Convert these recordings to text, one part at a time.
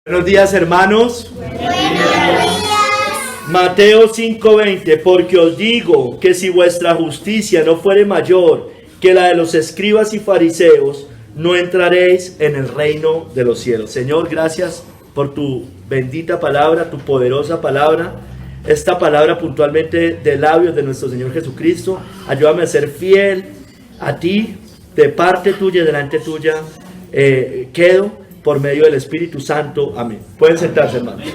Buenos días, hermanos. Buenos días. Mateo 5:20, porque os digo que si vuestra justicia no fuere mayor que la de los escribas y fariseos, no entraréis en el reino de los cielos. Señor, gracias por tu bendita palabra, tu poderosa palabra, esta palabra puntualmente de labios de nuestro Señor Jesucristo. Ayúdame a ser fiel a ti, de parte tuya y delante tuya quedo por medio del Espíritu Santo. Amén. Pueden sentarse, hermanos.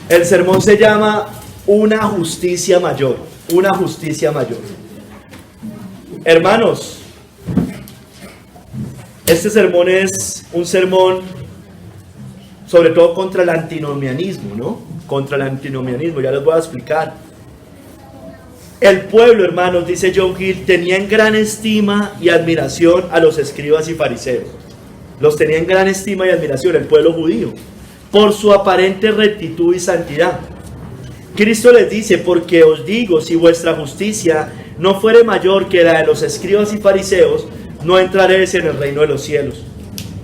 El sermón se llama Una justicia mayor. Una justicia mayor. Hermanos, este sermón es un sermón sobre todo contra el antinomianismo, ¿no? Contra el antinomianismo, ya les voy a explicar. El pueblo, hermanos, dice John Gill, tenía en gran estima y admiración a los escribas y fariseos. Los tenía en gran estima y admiración el pueblo judío, por su aparente rectitud y santidad. Cristo les dice, porque os digo, si vuestra justicia no fuere mayor que la de los escribas y fariseos, no entraréis en el reino de los cielos.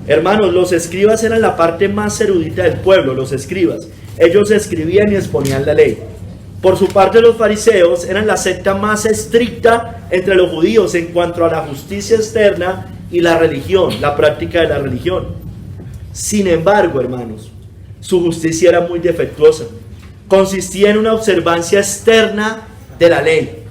Hermanos, los escribas eran la parte más erudita del pueblo, los escribas. Ellos escribían y exponían la ley. Por su parte, los fariseos eran la secta más estricta entre los judíos en cuanto a la justicia externa y la religión, la práctica de la religión. Sin embargo, hermanos, su justicia era muy defectuosa. Consistía en una observancia externa de la ley.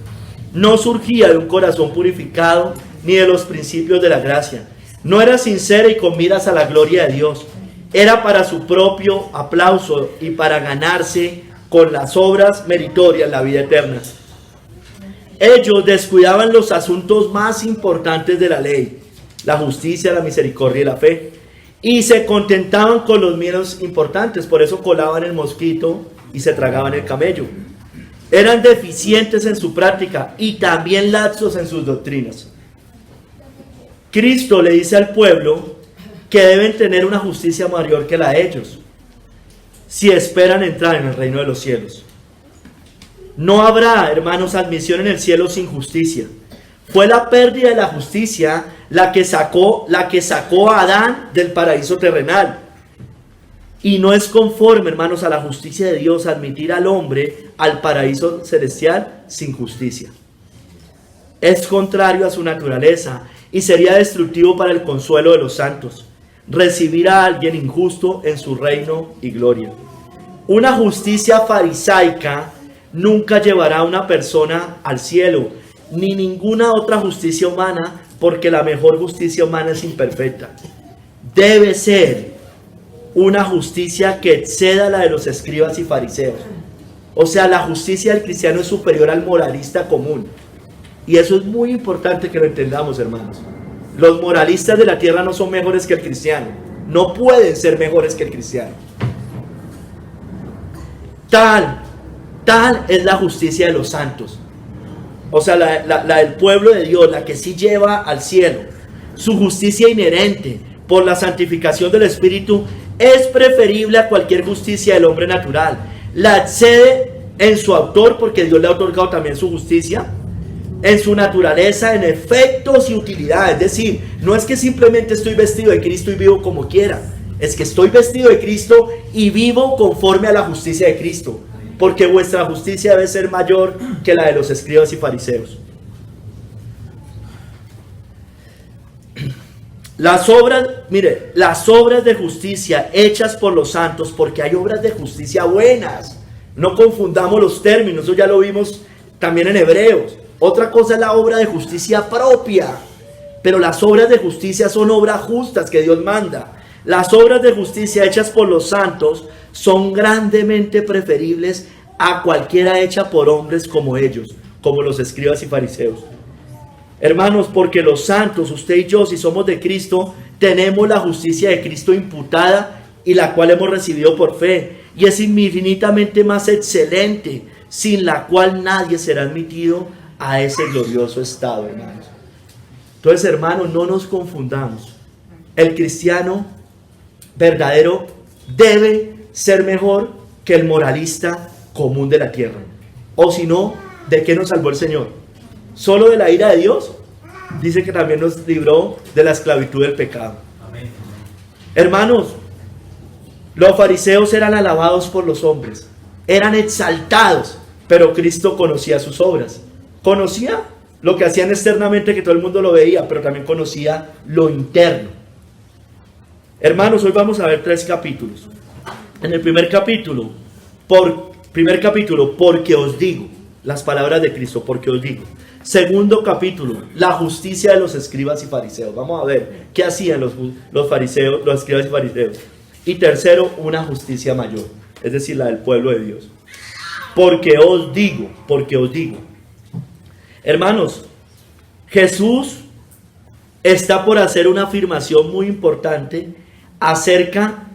No surgía de un corazón purificado ni de los principios de la gracia. No era sincera y con miras a la gloria de Dios. Era para su propio aplauso y para ganarse con las obras meritorias la vida eterna. Ellos descuidaban los asuntos más importantes de la ley, la justicia, la misericordia y la fe, y se contentaban con los menos importantes. Por eso colaban el mosquito y se tragaban el camello. Eran deficientes en su práctica y también laxos en sus doctrinas. Cristo le dice al pueblo que deben tener una justicia mayor que la de ellos, si esperan entrar en el reino de los cielos. No habrá, hermanos, admisión en el cielo sin justicia. Fue la pérdida de la justicia la que sacó a Adán del paraíso terrenal. Y no es conforme, hermanos, a la justicia de Dios admitir al hombre al paraíso celestial sin justicia. Es contrario a su naturaleza y sería destructivo para el consuelo de los santos recibir a alguien injusto en su reino y gloria. Una justicia farisaica nunca llevará a una persona al cielo, ni ninguna otra justicia humana, porque la mejor justicia humana es imperfecta. Debe ser una justicia que exceda la de los escribas y fariseos. O sea, la justicia del cristiano es superior al moralista común. Y eso es muy importante que lo entendamos, hermanos. Los moralistas de la tierra no son mejores que el cristiano. No pueden ser mejores que el cristiano. Tal es la justicia de los santos. O sea, la del pueblo de Dios, la que sí lleva al cielo. Su justicia inherente por la santificación del Espíritu es preferible a cualquier justicia del hombre natural. La excede en su autor, porque Dios le ha otorgado también su justicia, en su naturaleza, en efectos y utilidad. Es decir, no es que simplemente estoy vestido de Cristo y vivo como quiera. Es que estoy vestido de Cristo y vivo conforme a la justicia de Cristo. Porque vuestra justicia debe ser mayor que la de los escribas y fariseos. Las obras de justicia hechas por los santos, porque hay obras de justicia buenas. No confundamos los términos, eso ya lo vimos también en Hebreos. Otra cosa es la obra de justicia propia, pero las obras de justicia son obras justas que Dios manda. Las obras de justicia hechas por los santos son grandemente preferibles a cualquiera hecha por hombres como ellos, como los escribas y fariseos. Hermanos, porque los santos, usted y yo, si somos de Cristo, tenemos la justicia de Cristo imputada y la cual hemos recibido por fe, y es infinitamente más excelente, sin la cual nadie será admitido a ese glorioso estado, hermanos. Entonces, hermanos, no nos confundamos. El cristiano verdadero debe ser mejor que el moralista común de la tierra. O si no, ¿de qué nos salvó el Señor? ¿Solo de la ira de Dios? Dice que también nos libró de la esclavitud del pecado. Amén. Hermanos, los fariseos eran alabados por los hombres, eran exaltados, pero Cristo conocía sus obras. Conocía lo que hacían externamente, que todo el mundo lo veía, pero también conocía lo interno. Hermanos, hoy vamos a ver 3 capítulos. En el primer capítulo, porque os digo, las palabras de Cristo, porque os digo. Segundo capítulo, la justicia de los escribas y fariseos. Vamos a ver qué hacían los fariseos, los escribas y fariseos. Y tercero, una justicia mayor, es decir, la del pueblo de Dios. Porque os digo. Hermanos, Jesús está por hacer una afirmación muy importante acerca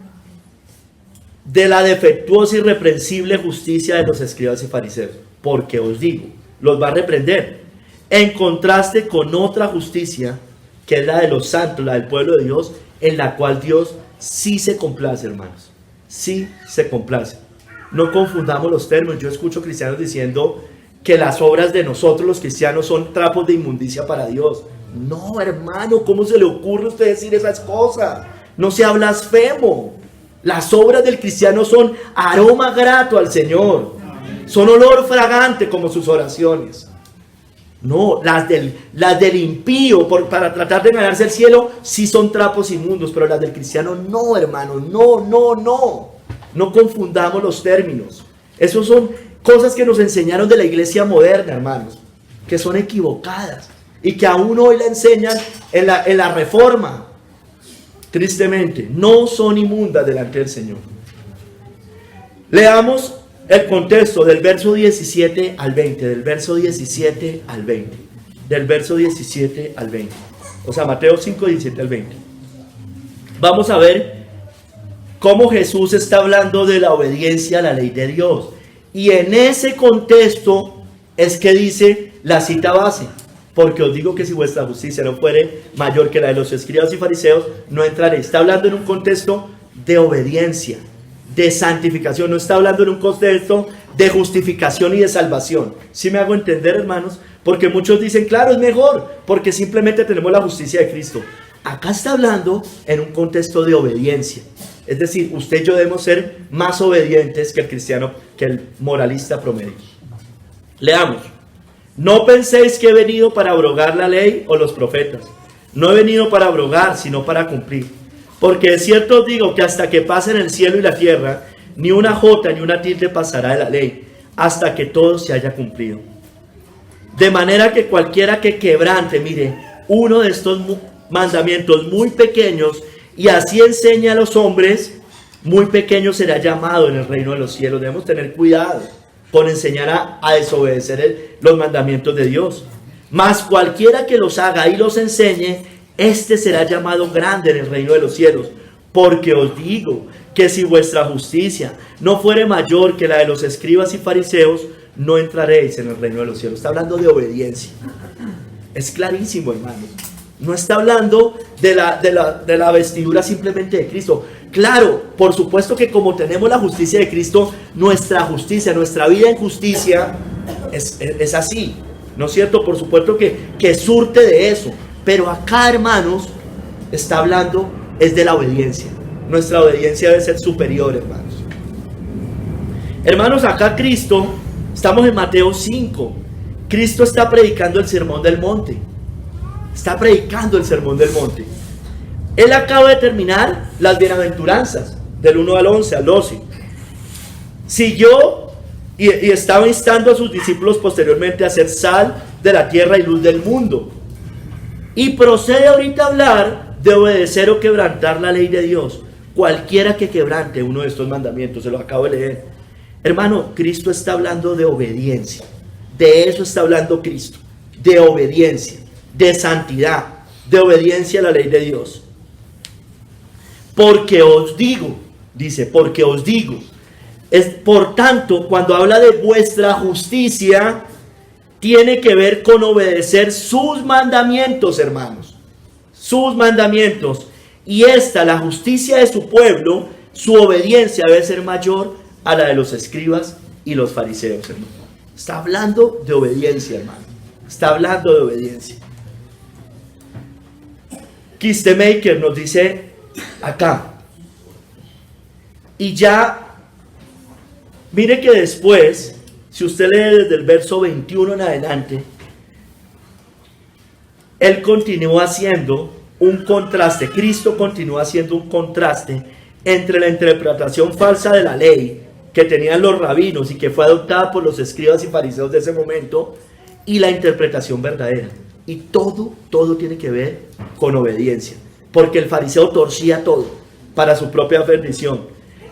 de la defectuosa y irreprensible justicia de los escribas y fariseos. Porque os digo, los va a reprender, en contraste con otra justicia, que es la de los santos, la del pueblo de Dios, en la cual Dios sí se complace, hermanos. Sí se complace. No confundamos los términos. Yo escucho cristianos diciendo que las obras de nosotros los cristianos son trapos de inmundicia para Dios. No, hermano, ¿cómo se le ocurre a usted decir esas cosas? No sea blasfemo. Las obras del cristiano son aroma grato al Señor. Son olor fragante como sus oraciones. No, las del impío para tratar de ganarse el cielo sí son trapos inmundos, pero las del cristiano no, hermano, no. No confundamos los términos. Esos son cosas que nos enseñaron de la iglesia moderna, hermanos, que son equivocadas y que aún hoy la enseñan en la reforma. Tristemente, no son inmundas delante del Señor. Leamos el contexto del verso 17 al 20, del verso 17 al 20, del verso 17 al 20. O sea, Mateo 5, 17 al 20. Vamos a ver cómo Jesús está hablando de la obediencia a la ley de Dios. Y en ese contexto es que dice la cita base. Porque os digo que si vuestra justicia no fuere mayor que la de los escribas y fariseos, no entraréis. Está hablando en un contexto de obediencia, de santificación. No está hablando en un contexto de justificación y de salvación. ¿Sí me hago entender, hermanos? Porque muchos dicen, claro, es mejor, porque simplemente tenemos la justicia de Cristo. Acá está hablando en un contexto de obediencia. Es decir, usted y yo debemos ser más obedientes que el cristiano, que el moralista promedio. Leamos. No penséis que he venido para abrogar la ley o los profetas. No he venido para abrogar, sino para cumplir. Porque de cierto os digo que hasta que pasen el cielo y la tierra, ni una jota ni una tilde pasará de la ley, hasta que todo se haya cumplido. De manera que cualquiera que quebrante, mire, uno de estos mandamientos muy pequeños, y así enseña a los hombres, muy pequeño será llamado en el reino de los cielos. Debemos tener cuidado con enseñar a desobedecer los mandamientos de Dios. Mas cualquiera que los haga y los enseñe, este será llamado grande en el reino de los cielos. Porque os digo que si vuestra justicia no fuere mayor que la de los escribas y fariseos, no entraréis en el reino de los cielos. Está hablando de obediencia. Es clarísimo, hermano. No está hablando de la vestidura simplemente de Cristo. Claro, por supuesto que como tenemos la justicia de Cristo, nuestra justicia, nuestra vida en justicia es así, ¿no es cierto? Por supuesto que surte de eso. Pero acá, hermanos, está hablando es de la obediencia. Nuestra obediencia debe ser superior, hermanos. Hermanos, acá Cristo, estamos en Mateo 5. Cristo está predicando el sermón del monte. Está predicando el sermón del monte. Él acaba de terminar las bienaventuranzas, del 1 al 11, al 12. Siguió y estaba instando a sus discípulos posteriormente a ser sal de la tierra y luz del mundo. Y procede ahorita a hablar de obedecer o quebrantar la ley de Dios. Cualquiera que quebrante uno de estos mandamientos, se los acabo de leer. Hermano, Cristo está hablando de obediencia. De eso está hablando Cristo. De obediencia, de santidad, de obediencia a la ley de Dios. Porque os digo, dice, porque os digo. Por tanto, cuando habla de vuestra justicia, tiene que ver con obedecer sus mandamientos, hermanos. Sus mandamientos. Y la justicia de su pueblo, su obediencia debe ser mayor a la de los escribas y los fariseos, hermano. Está hablando de obediencia, hermano. Está hablando de obediencia. Kistemaker nos dice acá. Y ya, mire que después, si usted lee desde el verso 21 en adelante, él continúa haciendo un contraste, Cristo continúa haciendo un contraste entre la interpretación falsa de la ley que tenían los rabinos y que fue adoptada por los escribas y fariseos de ese momento, y la interpretación verdadera. Y todo tiene que ver con obediencia, porque el fariseo torcía todo para su propia bendición.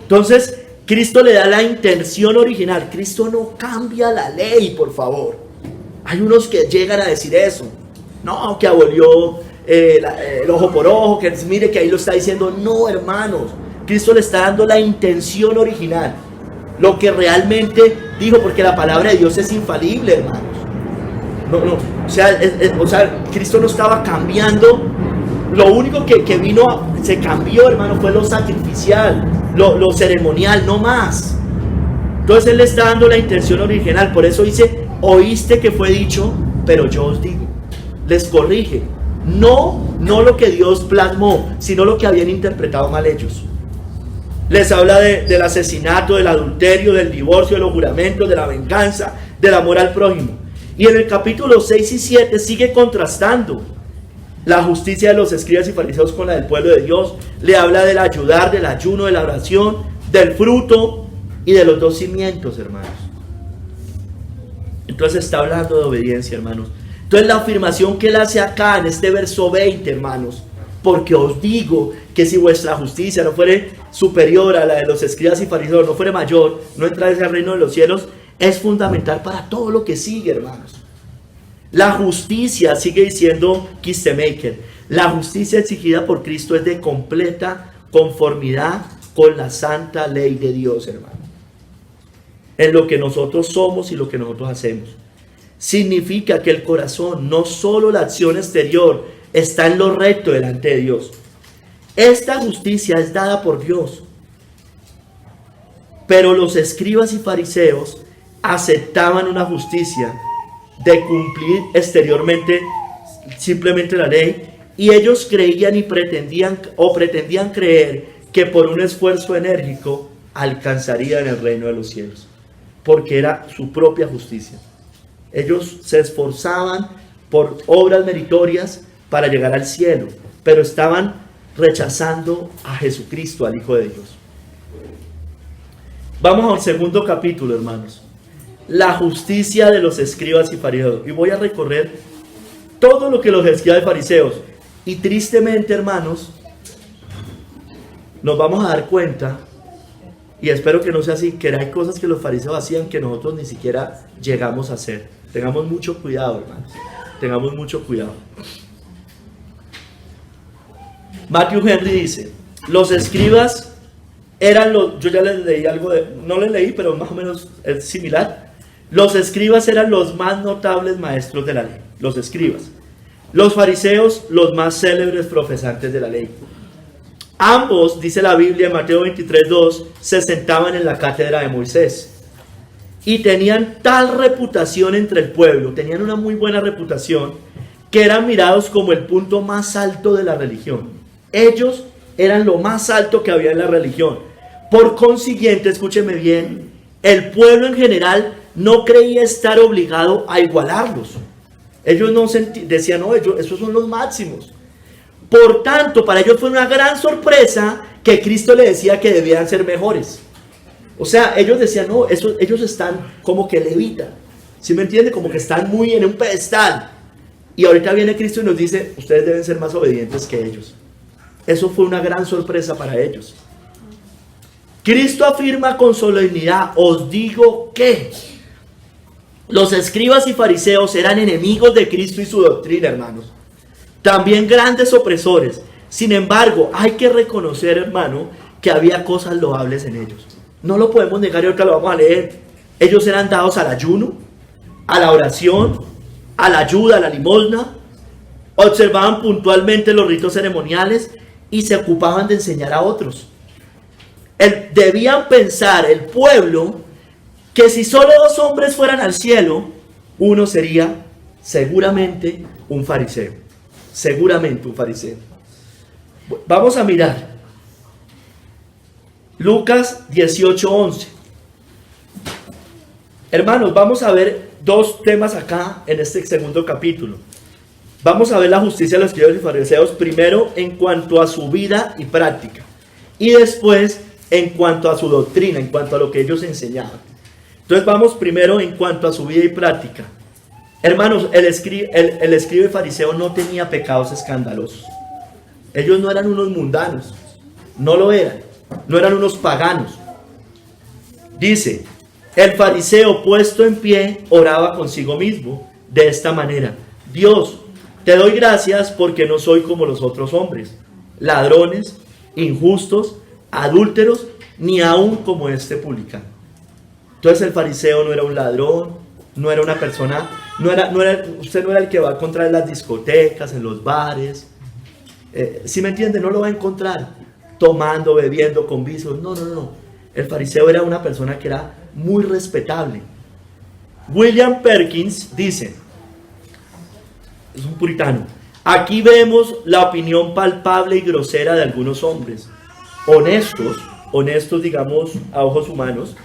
Entonces, Cristo le da la intención original. Cristo no cambia la ley, por favor. Hay unos que llegan a decir eso. No, que abolió el ojo por ojo, que mire que ahí lo está diciendo. No, hermanos. Cristo le está dando la intención original. Lo que realmente dijo, porque la palabra de Dios es infalible, hermanos. No. O sea, Cristo no estaba cambiando. Lo único que vino, se cambió, hermano, fue lo sacrificial, lo ceremonial, no más. Entonces Él le está dando la intención original. Por eso dice, oíste que fue dicho, pero yo os digo. Les corrige. No lo que Dios plasmó, sino lo que habían interpretado mal ellos. Les habla del asesinato, del adulterio, del divorcio, de los juramentos, de la venganza, del amor al prójimo. Y en el capítulo 6 y 7 sigue contrastando la justicia de los escribas y fariseos con la del pueblo de Dios. Le habla del ayudar, del ayuno, de la oración, del fruto y de los dos cimientos, hermanos. Entonces está hablando de obediencia, hermanos. Entonces la afirmación que él hace acá en este verso 20, hermanos, porque os digo que si vuestra justicia no fuere superior a la de los escribas y fariseos, no fuere mayor, no entráis al reino de los cielos, es fundamental para todo lo que sigue, hermanos. La justicia, sigue diciendo Kistemaker, la justicia exigida por Cristo es de completa conformidad con la santa ley de Dios, hermano. En lo que nosotros somos y lo que nosotros hacemos. Significa que el corazón, no solo la acción exterior, está en lo recto delante de Dios. Esta justicia es dada por Dios. Pero los escribas y fariseos aceptaban una justicia de cumplir exteriormente simplemente la ley, y ellos creían y pretendían creer que por un esfuerzo enérgico alcanzarían el reino de los cielos, porque era su propia justicia. Ellos se esforzaban por obras meritorias para llegar al cielo, pero estaban rechazando a Jesucristo, al Hijo de Dios. Vamos al segundo capítulo, hermanos. La justicia de los escribas y fariseos. Y voy a recorrer todo lo que los escribas y fariseos. Y tristemente, hermanos, nos vamos a dar cuenta, y espero que no sea así, que hay cosas que los fariseos hacían que nosotros ni siquiera llegamos a hacer. Tengamos mucho cuidado, hermanos. Tengamos mucho cuidado. Matthew Henry dice, los escribas eran los, yo ya les leí algo no les leí, pero más o menos es similar. Los escribas eran los más notables maestros de la ley, los escribas. Los fariseos, los más célebres profesantes de la ley. Ambos, dice la Biblia en Mateo 23:2, se sentaban en la cátedra de Moisés. Y tenían tal reputación entre el pueblo, tenían una muy buena reputación, que eran mirados como el punto más alto de la religión. Ellos eran lo más alto que había en la religión. Por consiguiente, escúcheme bien, el pueblo en general no creía estar obligado a igualarlos. Ellos no decían, no, esos son los máximos. Por tanto, para ellos fue una gran sorpresa que Cristo le decía que debían ser mejores. O sea, ellos decían, no, ellos están como que levitan. ¿Sí me entiende? Como que están muy en un pedestal. Y ahorita viene Cristo y nos dice, ustedes deben ser más obedientes que ellos. Eso fue una gran sorpresa para ellos. Cristo afirma con solemnidad, os digo que los escribas y fariseos eran enemigos de Cristo y su doctrina, hermanos. También grandes opresores. Sin embargo, hay que reconocer, hermano, que había cosas loables en ellos. No lo podemos negar y ahorita lo vamos a leer. Ellos eran dados al ayuno, a la oración, a la ayuda, a la limosna. Observaban puntualmente los ritos ceremoniales y se ocupaban de enseñar a otros. Debían pensar el pueblo que si solo 2 hombres fueran al cielo, uno sería seguramente un fariseo. Seguramente un fariseo. Vamos a mirar Lucas 18:11. Hermanos, vamos a ver dos temas acá en este segundo capítulo. Vamos a ver la justicia de los escribas y fariseos primero en cuanto a su vida y práctica, y después en cuanto a su doctrina, en cuanto a lo que ellos enseñaban. Entonces vamos primero en cuanto a su vida y práctica. Hermanos, el escriba y fariseo no tenía pecados escandalosos. Ellos no eran unos mundanos, no lo eran, no eran unos paganos. Dice, el fariseo puesto en pie oraba consigo mismo de esta manera: Dios, te doy gracias porque no soy como los otros hombres, ladrones, injustos, adúlteros, ni aún como este publicano. Entonces el fariseo no era un ladrón, no era una persona, usted no era el que va a encontrar en las discotecas, en los bares. Si me entiende, no lo va a encontrar tomando, bebiendo, con vicios. No. El fariseo era una persona que era muy respetable. William Perkins dice, es un puritano: aquí vemos la opinión palpable y grosera de algunos hombres, honestos digamos a ojos humanos,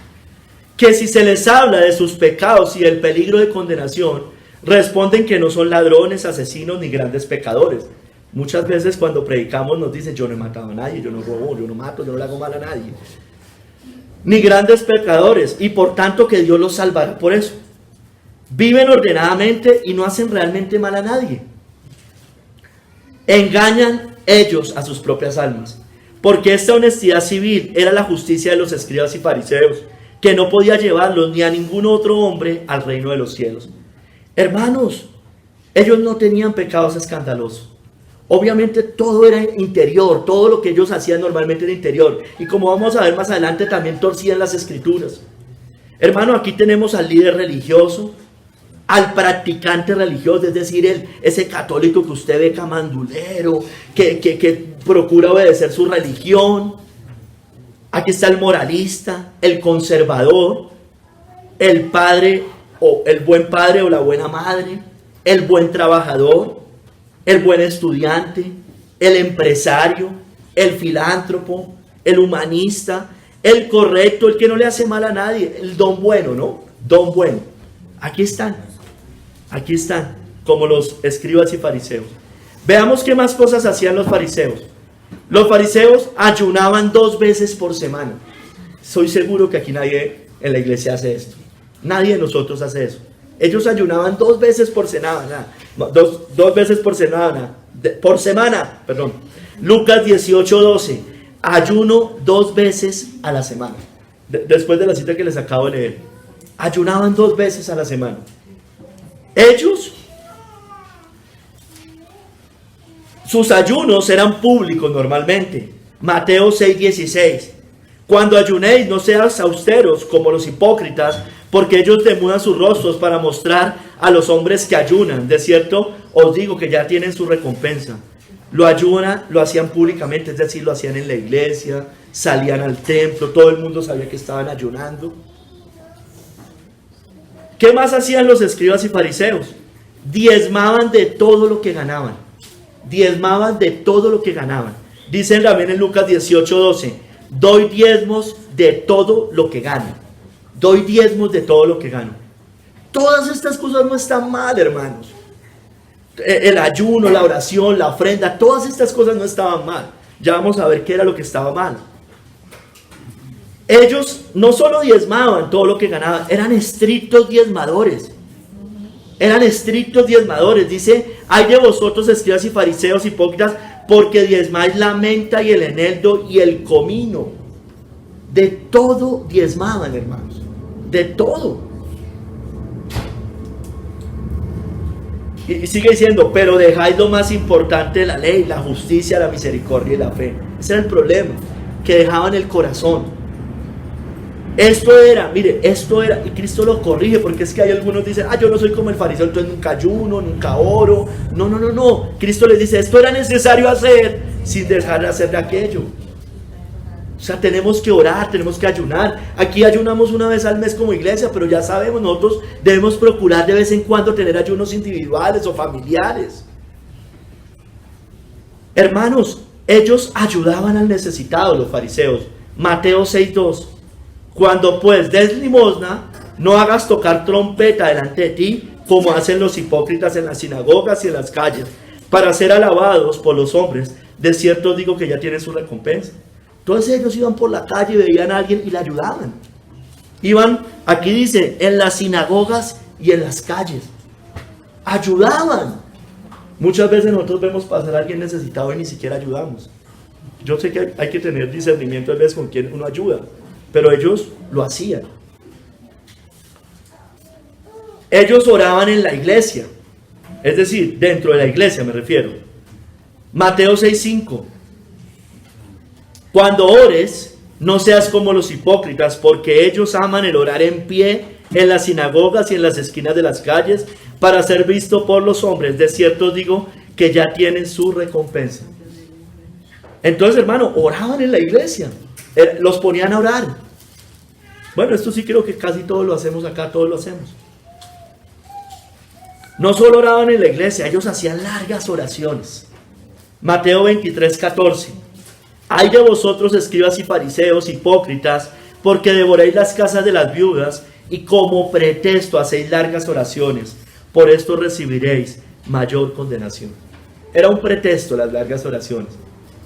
que si se les habla de sus pecados y del peligro de condenación, responden que no son ladrones, asesinos ni grandes pecadores. Muchas veces cuando predicamos nos dicen: yo no he matado a nadie, yo no robo, yo no mato, yo no le hago mal a nadie, ni grandes pecadores, y por tanto que Dios los salvará por eso. Viven ordenadamente y no hacen realmente mal a nadie. Engañan ellos a sus propias almas, porque esta honestidad civil era la justicia de los escribas y fariseos, que no podía llevarlos ni a ningún otro hombre al reino de los cielos. Hermanos, ellos no tenían pecados escandalosos. Obviamente todo era interior, todo lo que ellos hacían normalmente era interior. Y como vamos a ver más adelante, también torcían las escrituras. Hermano, aquí tenemos al líder religioso, al practicante religioso, es decir, ese católico que usted ve camandulero, que procura obedecer su religión. Aquí está el moralista, el conservador, el padre o el buen padre o la buena madre, el buen trabajador, el buen estudiante, el empresario, el filántropo, el humanista, el correcto, el que no le hace mal a nadie, el don bueno, ¿no? Don bueno. Aquí están, como los escribas y fariseos. Veamos qué más cosas hacían los fariseos. Los fariseos ayunaban 2 veces por semana. Soy seguro que aquí nadie en la iglesia hace esto. Nadie de nosotros hace eso. Ellos ayunaban 2 veces por semana. Dos veces por semana. Lucas 18:12. Ayuno 2 veces a la semana. Después de la cita que les acabo de leer. Ayunaban 2 veces a la semana. Ellos, sus ayunos eran públicos normalmente. Mateo 6:16. Cuando ayunéis, no seas austeros como los hipócritas, porque ellos demudan sus rostros para mostrar a los hombres que ayunan. De cierto, os digo que ya tienen su recompensa. Lo hacían públicamente, es decir, lo hacían en la iglesia, salían al templo, todo el mundo sabía que estaban ayunando. ¿Qué más hacían los escribas y fariseos? Diezmaban de todo lo que ganaban. Dicen también en Lucas 18:12, doy diezmos de todo lo que gano. Todas estas cosas no están mal, hermanos. El ayuno, la oración, la ofrenda, todas estas cosas no estaban mal. Ya vamos a ver qué era lo que estaba mal. Ellos no solo diezmaban todo lo que ganaban, eran estrictos diezmadores. Dice, ay de vosotros escribas y fariseos hipócritas, porque diezmáis la menta y el eneldo y el comino. De todo diezmaban, hermanos. De todo. Y sigue diciendo, pero dejáis lo más importante de la ley, la justicia, la misericordia y la fe. Ese era el problema, que dejaban el corazón. Esto era, y Cristo lo corrige, porque es que hay algunos que dicen, yo no soy como el fariseo, entonces nunca ayuno, nunca oro. No. Cristo les dice, esto era necesario hacer, sin dejar de hacer de aquello. O sea, tenemos que orar, tenemos que ayunar. Aquí ayunamos una vez al mes como iglesia, pero ya sabemos, nosotros debemos procurar de vez en cuando tener ayunos individuales o familiares. Hermanos, ellos ayudaban al necesitado, los fariseos, Mateo 6:2. Cuando pues des limosna, no hagas tocar trompeta delante de ti, como hacen los hipócritas en las sinagogas y en las calles, para ser alabados por los hombres. De cierto digo que ya tienen su recompensa. Entonces ellos iban por la calle y veían a alguien y le ayudaban. Iban, aquí dice, en las sinagogas y en las calles. Ayudaban. Muchas veces nosotros vemos pasar a alguien necesitado y ni siquiera ayudamos. Yo sé que hay que tener discernimiento a veces con quien uno ayuda, pero ellos lo hacían. Ellos oraban en la iglesia, es decir, dentro de la iglesia me refiero. Mateo 6:5. Cuando ores, no seas como los hipócritas, porque ellos aman el orar en pie en las sinagogas y en las esquinas de las calles, para ser visto por los hombres. De cierto digo que ya tienen su recompensa. Entonces, hermano, oraban en la iglesia, los ponían a orar. Bueno, esto sí creo que casi todos lo hacemos acá, todos lo hacemos. No solo oraban en la iglesia, ellos hacían largas oraciones. Mateo 23:14. Ay de vosotros, escribas y fariseos, hipócritas, porque devoráis las casas de las viudas y como pretexto hacéis largas oraciones. Por esto recibiréis mayor condenación. Era un pretexto las largas oraciones.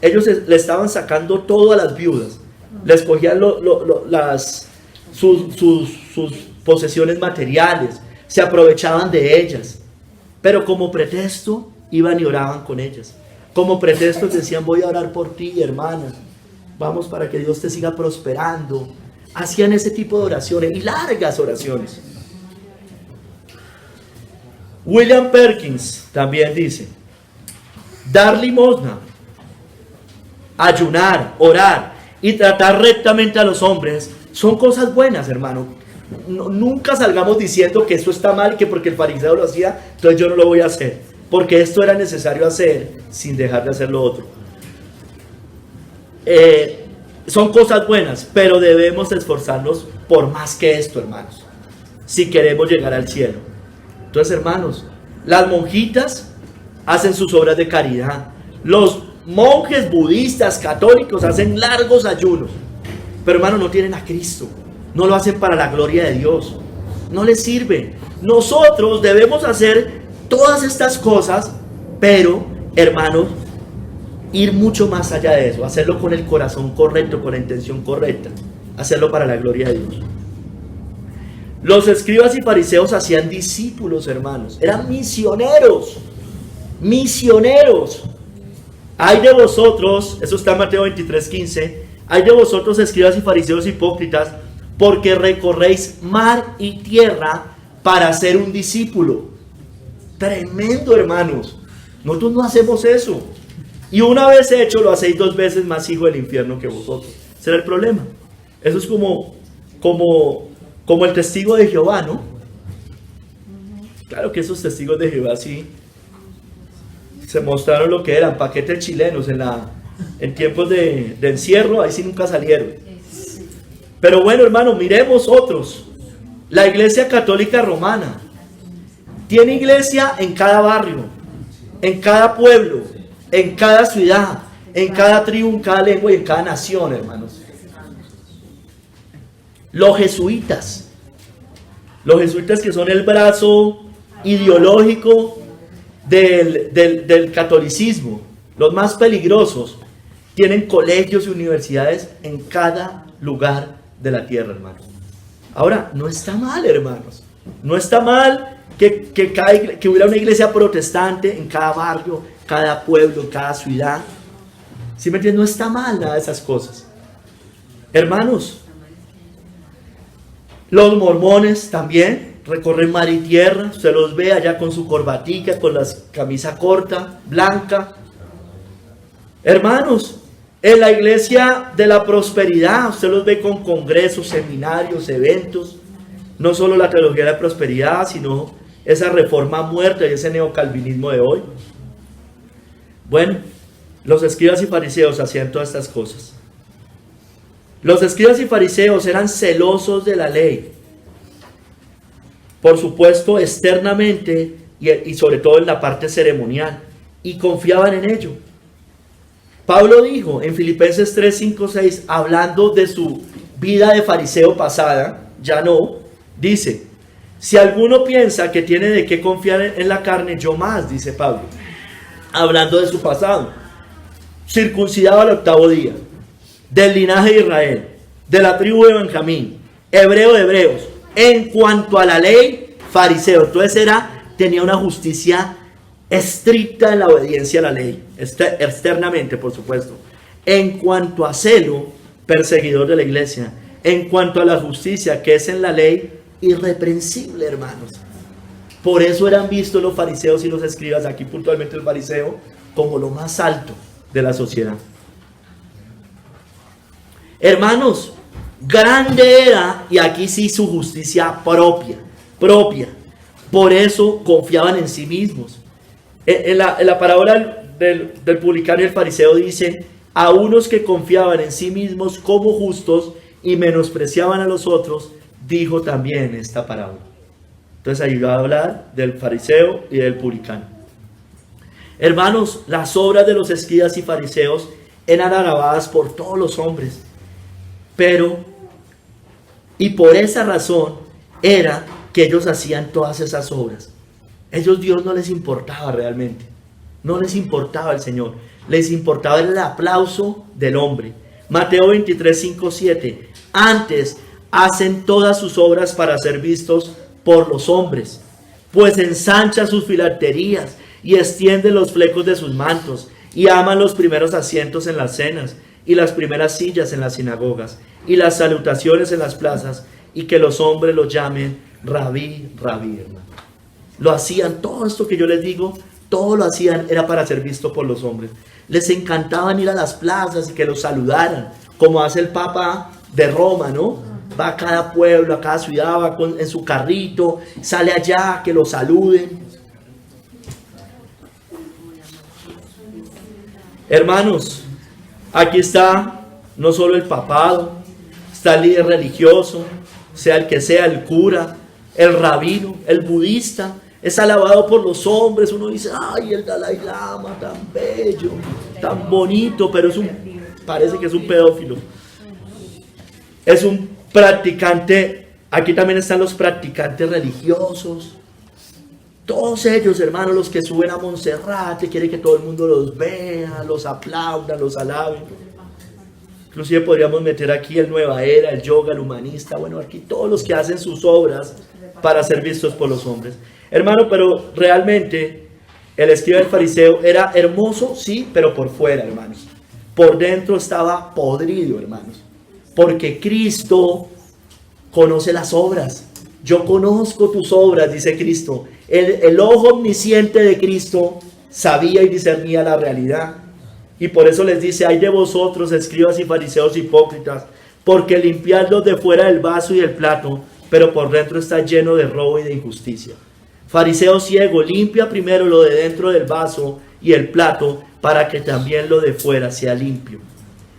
Ellos le estaban sacando todo a las viudas. Les cogían sus posesiones materiales. Se aprovechaban de ellas. Pero como pretexto iban y oraban con ellas. Como pretexto decían, voy a orar por ti, hermana. Vamos para que Dios te siga prosperando. Hacían ese tipo de oraciones y largas oraciones. William Perkins también dice, dar limosna, ayunar, orar y tratar rectamente a los hombres son cosas buenas, hermano. Nunca salgamos diciendo que esto está mal y que porque el fariseo lo hacía, entonces yo no lo voy a hacer. Porque esto era necesario hacer sin dejar de hacer lo otro. Son cosas buenas, pero debemos esforzarnos por más que esto, hermanos, si queremos llegar al cielo. Entonces, hermanos, las monjitas hacen sus obras de caridad. Los monjes budistas, católicos, hacen largos ayunos. Pero, hermanos, no tienen a Cristo. No lo hacen para la gloria de Dios. No les sirve. Nosotros debemos hacer todas estas cosas, pero, hermanos, ir mucho más allá de eso. Hacerlo con el corazón correcto, con la intención correcta. Hacerlo para la gloria de Dios. Los escribas y fariseos hacían discípulos, hermanos. Eran misioneros. Misioneros. Ay de vosotros, eso está en Mateo 23:15. Ay de vosotros, escribas y fariseos hipócritas, porque recorréis mar y tierra para ser un discípulo. Tremendo, hermanos. Nosotros no hacemos eso. Y una vez hecho, lo hacéis 2 veces más hijo del infierno que vosotros. Ese era el problema. Eso es como el testigo de Jehová, ¿no? Claro que esos testigos de Jehová sí se mostraron lo que eran, paquetes chilenos en tiempos de encierro, ahí sí nunca salieron. Pero bueno, hermano, miremos otros. La Iglesia Católica Romana tiene iglesia en cada barrio, en cada pueblo, en cada ciudad, en cada tribu, en cada lengua y en cada nación, hermanos. Los jesuitas que son el brazo ideológico del catolicismo, los más peligrosos, tienen colegios y universidades en cada lugar de la tierra, hermanos. Ahora, no está mal, hermanos. No está mal que hubiera una iglesia protestante en cada barrio, cada pueblo, cada ciudad. ¿Sí me entiendes? No está mal nada de esas cosas. Hermanos, los mormones también recorren mar y tierra. Usted los ve allá con su corbatica, con la camisa corta, blanca. Hermanos, en la iglesia de la prosperidad, usted los ve con congresos, seminarios, eventos. No solo la teología de la prosperidad, sino esa reforma muerta y ese neocalvinismo de hoy. Bueno, los escribas y fariseos hacían todas estas cosas. Los escribas y fariseos eran celosos de la ley. Por supuesto, externamente y sobre todo en la parte ceremonial. Y confiaban en ello. Pablo dijo en Filipenses 3, 5, 6, hablando de su vida de fariseo pasada, ya no, dice: si alguno piensa que tiene de qué confiar en la carne, yo más, dice Pablo, hablando de su pasado, circuncidado al 8º día, del linaje de Israel, de la tribu de Benjamín, hebreo de hebreos, en cuanto a la ley, fariseo. Entonces tenía una justicia estricta en la obediencia a la ley, externamente, por supuesto. En cuanto a celo, perseguidor de la iglesia. En cuanto a la justicia que es en la ley, irreprensible, hermanos. Por eso eran vistos los fariseos y los escribas, aquí puntualmente el fariseo, como lo más alto de la sociedad. Hermanos, grande era, y aquí sí, su justicia propia. Por eso confiaban en sí mismos. En la parábola del publicano y el fariseo dice: a unos que confiaban en sí mismos como justos y menospreciaban a los otros, dijo también esta parábola. Entonces ahí va a hablar del fariseo y del publicano. Hermanos, las obras de los escribas y fariseos eran alabadas por todos los hombres, y por esa razón era que ellos hacían todas esas obras. Ellos, Dios no les importaba realmente, no les importaba el Señor, les importaba el aplauso del hombre. Mateo 23, 5, 7, antes hacen todas sus obras para ser vistos por los hombres, pues ensancha sus filacterías y extiende los flecos de sus mantos, y aman los primeros asientos en las cenas, y las primeras sillas en las sinagogas, y las salutaciones en las plazas, y que los hombres los llamen Rabí, Rabí, hermano. Lo hacían, todo esto que yo les digo, todo lo hacían, era para ser visto por los hombres. Les encantaban ir a las plazas y que los saludaran, como hace el Papa de Roma, ¿no? Va a cada pueblo, a cada ciudad, va en su carrito, sale allá, que lo saluden. Hermanos, aquí está no solo el papado, está el líder religioso, sea el que sea, el cura, el rabino, el budista, es alabado por los hombres. Uno dice: ay, el Dalai Lama, tan bello, tan bonito, pero parece que es un pedófilo. Es un practicante. Aquí también están los practicantes religiosos. Todos ellos, hermanos, los que suben a Monserrate, quieren que todo el mundo los vea, los aplauda, los alabe. Inclusive podríamos meter aquí el Nueva Era, el yoga, el humanista. Bueno, aquí todos los que hacen sus obras para ser vistos por los hombres. Hermano, pero realmente el escriba del fariseo era hermoso, sí, pero por fuera, hermanos. Por dentro estaba podrido, hermanos. Porque Cristo conoce las obras. Yo conozco tus obras, dice Cristo. El ojo omnisciente de Cristo sabía y discernía la realidad. Y por eso les dice: ay de vosotros, escribas y fariseos hipócritas, porque limpiad los de fuera del vaso y del plato, pero por dentro está lleno de robo y de injusticia. Fariseo ciego, limpia primero lo de dentro del vaso y el plato, para que también lo de fuera sea limpio.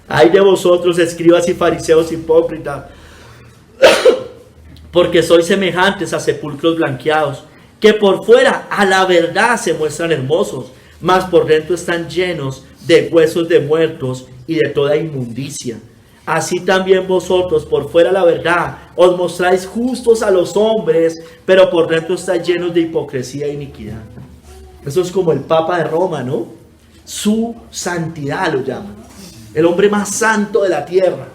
Ay de vosotros, escribas y fariseos hipócritas, porque sois semejantes a sepulcros blanqueados, que por fuera a la verdad se muestran hermosos, mas por dentro están llenos de huesos de muertos y de toda inmundicia. Así también vosotros, por fuera la verdad, os mostráis justos a los hombres, pero por dentro estáis llenos de hipocresía e iniquidad. Eso es como el Papa de Roma, ¿no? Su santidad lo llaman. El hombre más santo de la tierra.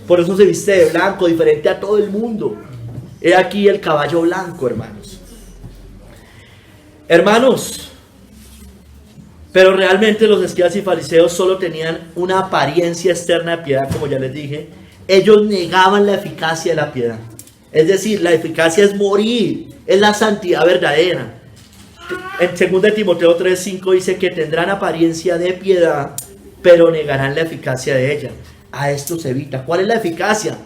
Por eso se viste de blanco, diferente a todo el mundo. He aquí el caballo blanco, hermanos. Hermanos, pero realmente los escribas y fariseos solo tenían una apariencia externa de piedad, como ya les dije. Ellos negaban la eficacia de la piedad. Es decir, la eficacia es morir, es la santidad verdadera. En 2 Timoteo 3:5 dice que tendrán apariencia de piedad, pero negarán la eficacia de ella. A esto se evita. ¿Cuál es la eficacia?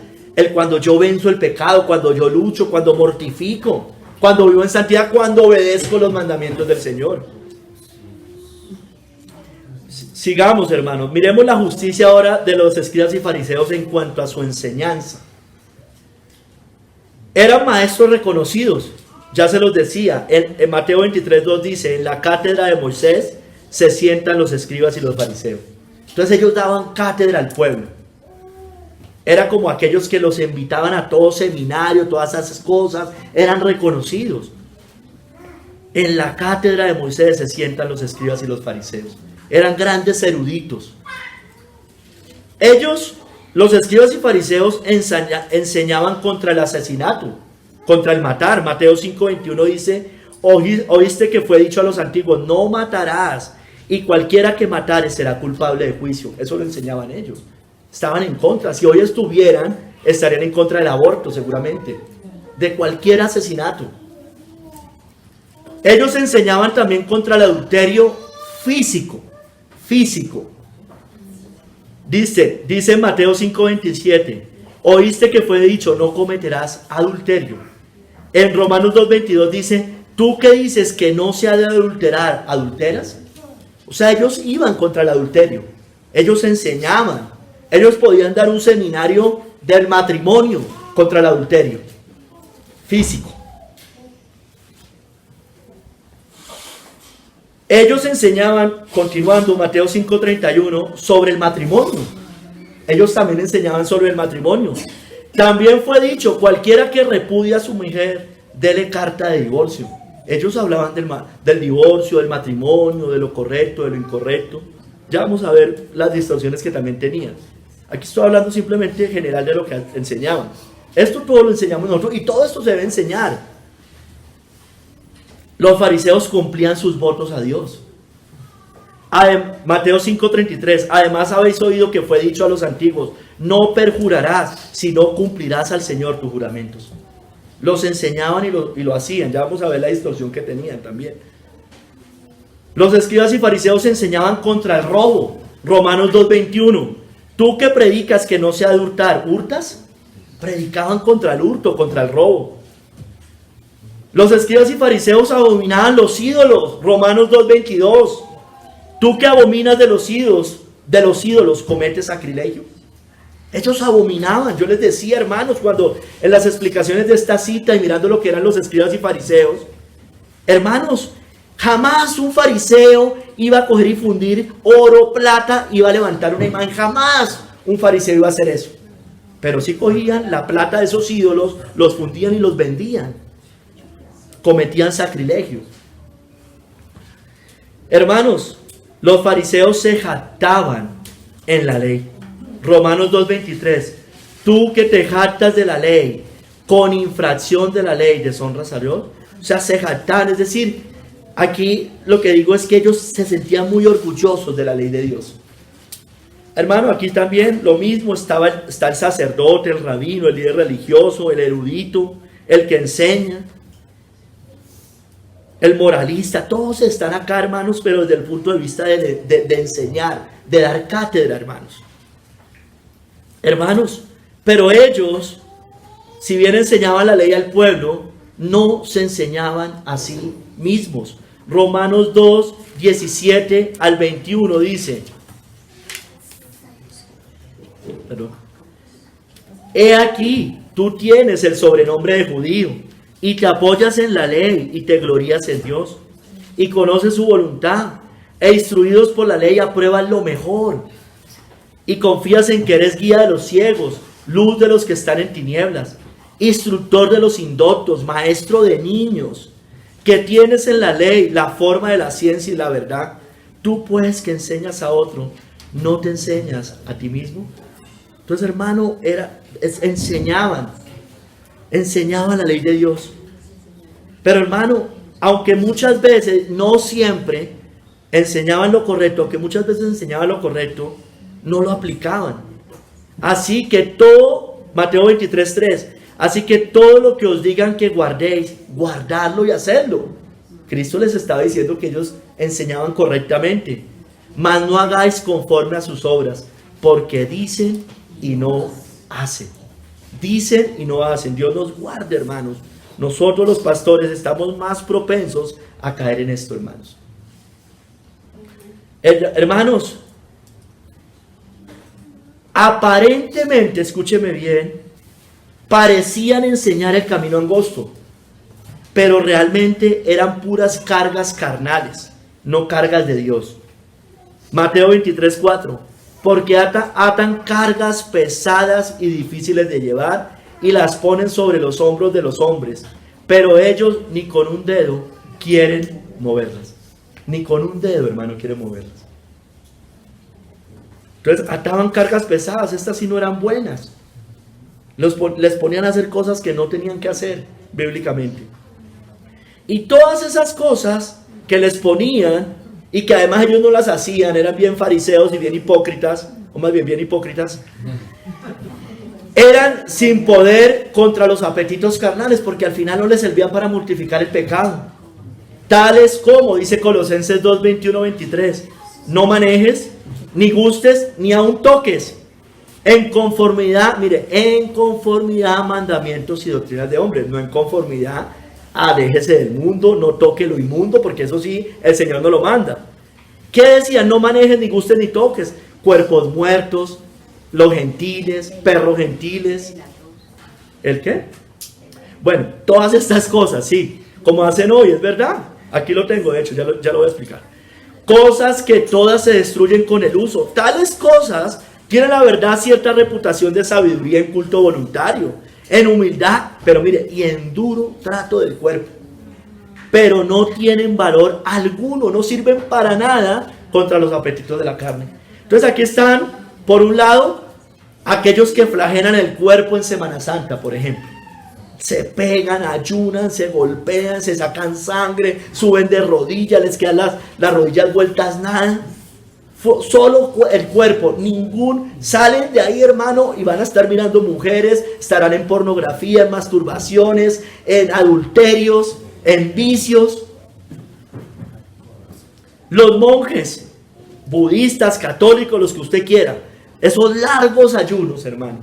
Cuando yo venzo el pecado, cuando yo lucho, cuando mortifico, cuando vivo en santidad, cuando obedezco los mandamientos del Señor. Sigamos, hermanos. Miremos la justicia ahora de los escribas y fariseos en cuanto a su enseñanza. Eran maestros reconocidos, ya se los decía. En Mateo 23:2 dice: en la cátedra de Moisés se sientan los escribas y los fariseos. Entonces ellos daban cátedra al pueblo. Era como aquellos que los invitaban a todo seminario, todas esas cosas, eran reconocidos. En la cátedra de Moisés se sientan los escribas y los fariseos. Eran grandes eruditos. Ellos, los escribas y fariseos, enseñaban contra el asesinato, contra el matar. Mateo 5:21 dice: oíste que fue dicho a los antiguos, no matarás, y cualquiera que matare será culpable de juicio. Eso lo enseñaban ellos. Estaban en contra. Si hoy estuvieran, estarían en contra del aborto seguramente, de cualquier asesinato. Ellos enseñaban también contra el adulterio físico. Dice Mateo 5:27, oíste que fue dicho, no cometerás adulterio. En Romanos 2:22 dice, tú que dices que no se ha de adulterar, ¿adulteras? O sea, ellos iban contra el adulterio. Ellos enseñaban. Ellos podían dar un seminario del matrimonio contra el adulterio físico. Ellos enseñaban, continuando Mateo 5:31, sobre el matrimonio. Ellos también enseñaban sobre el matrimonio. También fue dicho, cualquiera que repudia a su mujer, dele carta de divorcio. Ellos hablaban del divorcio, del matrimonio, de lo correcto, de lo incorrecto. Ya vamos a ver las distorsiones que también tenían. Aquí estoy hablando simplemente en general de lo que enseñaban. Esto todo lo enseñamos nosotros y todo esto se debe enseñar. Los fariseos cumplían sus votos a Dios. Mateo 5:33, además habéis oído que fue dicho a los antiguos, no perjurarás, sino cumplirás al Señor tus juramentos. Los enseñaban y lo hacían. Ya vamos a ver la distorsión que tenían también. Los escribas y fariseos enseñaban contra el robo. Romanos 2:21, tú que predicas que no se ha de hurtar, ¿hurtas? Predicaban contra el hurto, contra el robo. Los escribas y fariseos abominaban los ídolos. Romanos 2:22, tú que abominas de los ídolos, cometes sacrilegio. Ellos abominaban. Yo les decía, hermanos, cuando en las explicaciones de esta cita y mirando lo que eran los escribas y fariseos, hermanos, jamás un fariseo iba a coger y fundir oro, plata, iba a levantar una imagen. Jamás un fariseo iba a hacer eso. Pero sí cogían la plata de esos ídolos, los fundían y los vendían. Cometían sacrilegio. Hermanos, los fariseos se jactaban en la ley. Romanos 2:23, tú que te jactas de la ley, con infracción de la ley, deshonras a Dios. O sea, se jactaban, es decir, aquí lo que digo es que ellos se sentían muy orgullosos de la ley de Dios. Hermano, aquí también lo mismo, está el sacerdote, el rabino, el líder religioso, el erudito, el que enseña, el moralista, todos están acá, hermanos, pero desde el punto de vista de enseñar, de dar cátedra, hermanos. Hermanos, pero ellos, si bien enseñaban la ley al pueblo, no se enseñaban a sí mismos. Romanos 2:17-21 dice, he aquí, tú tienes el sobrenombre de judío, y te apoyas en la ley, y te glorías en Dios, y conoces su voluntad, e instruidos por la ley apruebas lo mejor, y confías en que eres guía de los ciegos, luz de los que están en tinieblas, instructor de los indoctos, maestro de niños, que tienes en la ley la forma de la ciencia y la verdad. Tú pues que enseñas a otro, ¿no te enseñas a ti mismo? Entonces, hermano, enseñaban la ley de Dios. Pero, hermano, aunque muchas veces, no siempre enseñaban lo correcto, aunque muchas veces enseñaban lo correcto, no lo aplicaban. Así que todo, Mateo 23:3, así que todo lo que os digan que guardéis, guardadlo y hacedlo. Cristo les estaba diciendo que ellos enseñaban correctamente. Mas no hagáis conforme a sus obras, porque dicen y no hacen. Dicen y no hacen. Dios nos guarde, hermanos. Nosotros los pastores estamos más propensos a caer en esto, hermanos. Hermanos, aparentemente, escúcheme bien, parecían enseñar el camino angosto, pero realmente eran puras cargas carnales, no cargas de Dios. Mateo 23:4, porque atan cargas pesadas y difíciles de llevar y las ponen sobre los hombros de los hombres, pero ellos ni con un dedo quieren moverlas. Ni con un dedo, hermano, quieren moverlas. Entonces ataban cargas pesadas, estas sí no eran buenas. Les ponían a hacer cosas que no tenían que hacer bíblicamente. Y todas esas cosas que les ponían y que además ellos no las hacían, eran bien fariseos y bien hipócritas, o más bien hipócritas, eran sin poder contra los apetitos carnales, porque al final no les servían para mortificar el pecado. Tales como, dice Colosenses 2, 21, 23, no manejes, ni gustes, ni aun toques, en conformidad, mire, en conformidad a mandamientos y doctrinas de hombres, no en conformidad a déjese del mundo, no toque lo inmundo, porque eso sí, el Señor no lo manda. ¿Qué decía? No manejes, ni gustes, ni toques, cuerpos muertos, los gentiles, perros gentiles. ¿El qué? Bueno, todas estas cosas, sí, como hacen hoy, es verdad. Aquí lo tengo, de hecho, ya lo voy a explicar. Cosas que todas se destruyen con el uso. Tales cosas tienen la verdad cierta reputación de sabiduría en culto voluntario, en humildad, pero mire, y en duro trato del cuerpo. Pero no tienen valor alguno, no sirven para nada contra los apetitos de la carne. Entonces aquí están, por un lado, aquellos que flagelan el cuerpo en Semana Santa, por ejemplo. Se pegan, ayunan, se golpean, se sacan sangre, suben de rodillas, les quedan las rodillas vueltas nada. Solo el cuerpo, salen de ahí, hermano, y van a estar mirando mujeres, estarán en pornografía, en masturbaciones, en adulterios, en vicios. Los monjes, budistas, católicos, los que usted quiera, esos largos ayunos, hermano,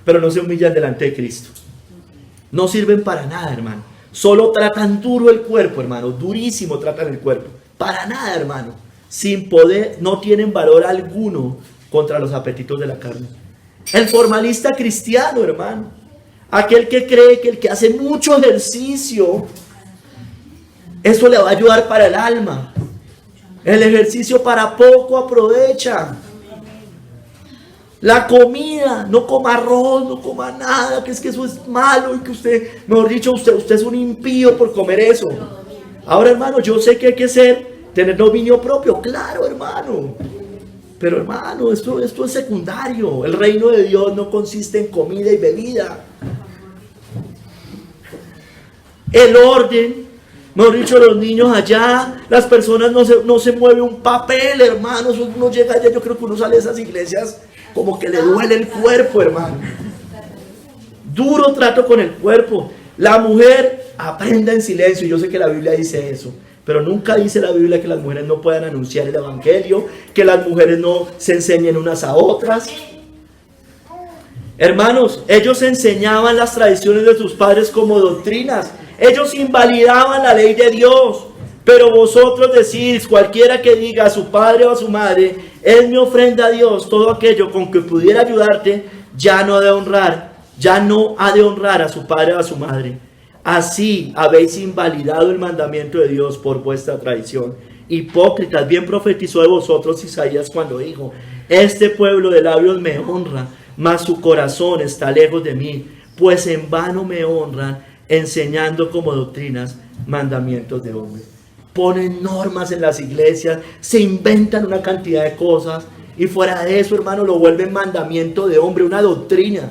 pero no se humillan delante de Cristo. No sirven para nada, hermano. Solo tratan duro el cuerpo, hermano. Durísimo tratan el cuerpo. Para nada, hermano. Sin poder, no tienen valor alguno contra los apetitos de la carne. El formalista cristiano, hermano. Aquel que cree que el que hace mucho ejercicio, eso le va a ayudar para el alma. El ejercicio para poco aprovecha. La comida, no coma arroz, no coma nada, que eso es malo y que usted, mejor dicho, usted es un impío por comer eso. Ahora, hermano, yo sé que hay que tener dominio propio, claro, hermano. Pero, hermano, esto es secundario. El reino de Dios no consiste en comida y bebida. El orden, mejor dicho, los niños allá, las personas no se mueve un papel, hermano. Uno llega allá, yo creo que uno sale de esas iglesias como que le duele el cuerpo, hermano. Duro trato con el cuerpo. La mujer aprenda en silencio. Yo sé que la Biblia dice eso, pero nunca dice la Biblia que las mujeres no puedan anunciar el evangelio, que las mujeres no se enseñen unas a otras. Hermanos, ellos enseñaban las tradiciones de sus padres como doctrinas. Ellos invalidaban la ley de Dios. Pero vosotros decís, cualquiera que diga a su padre o a su madre, es mi ofrenda a Dios, todo aquello con que pudiera ayudarte, ya no ha de honrar a su padre o a su madre. Así habéis invalidado el mandamiento de Dios por vuestra tradición. Hipócritas, bien profetizó de vosotros Isaías cuando dijo, este pueblo de labios me honra, mas su corazón está lejos de mí, pues en vano me honran, enseñando como doctrinas mandamientos de hombres. Ponen normas en las iglesias, se inventan una cantidad de cosas y fuera de eso, hermano, lo vuelven mandamiento de hombre, una doctrina.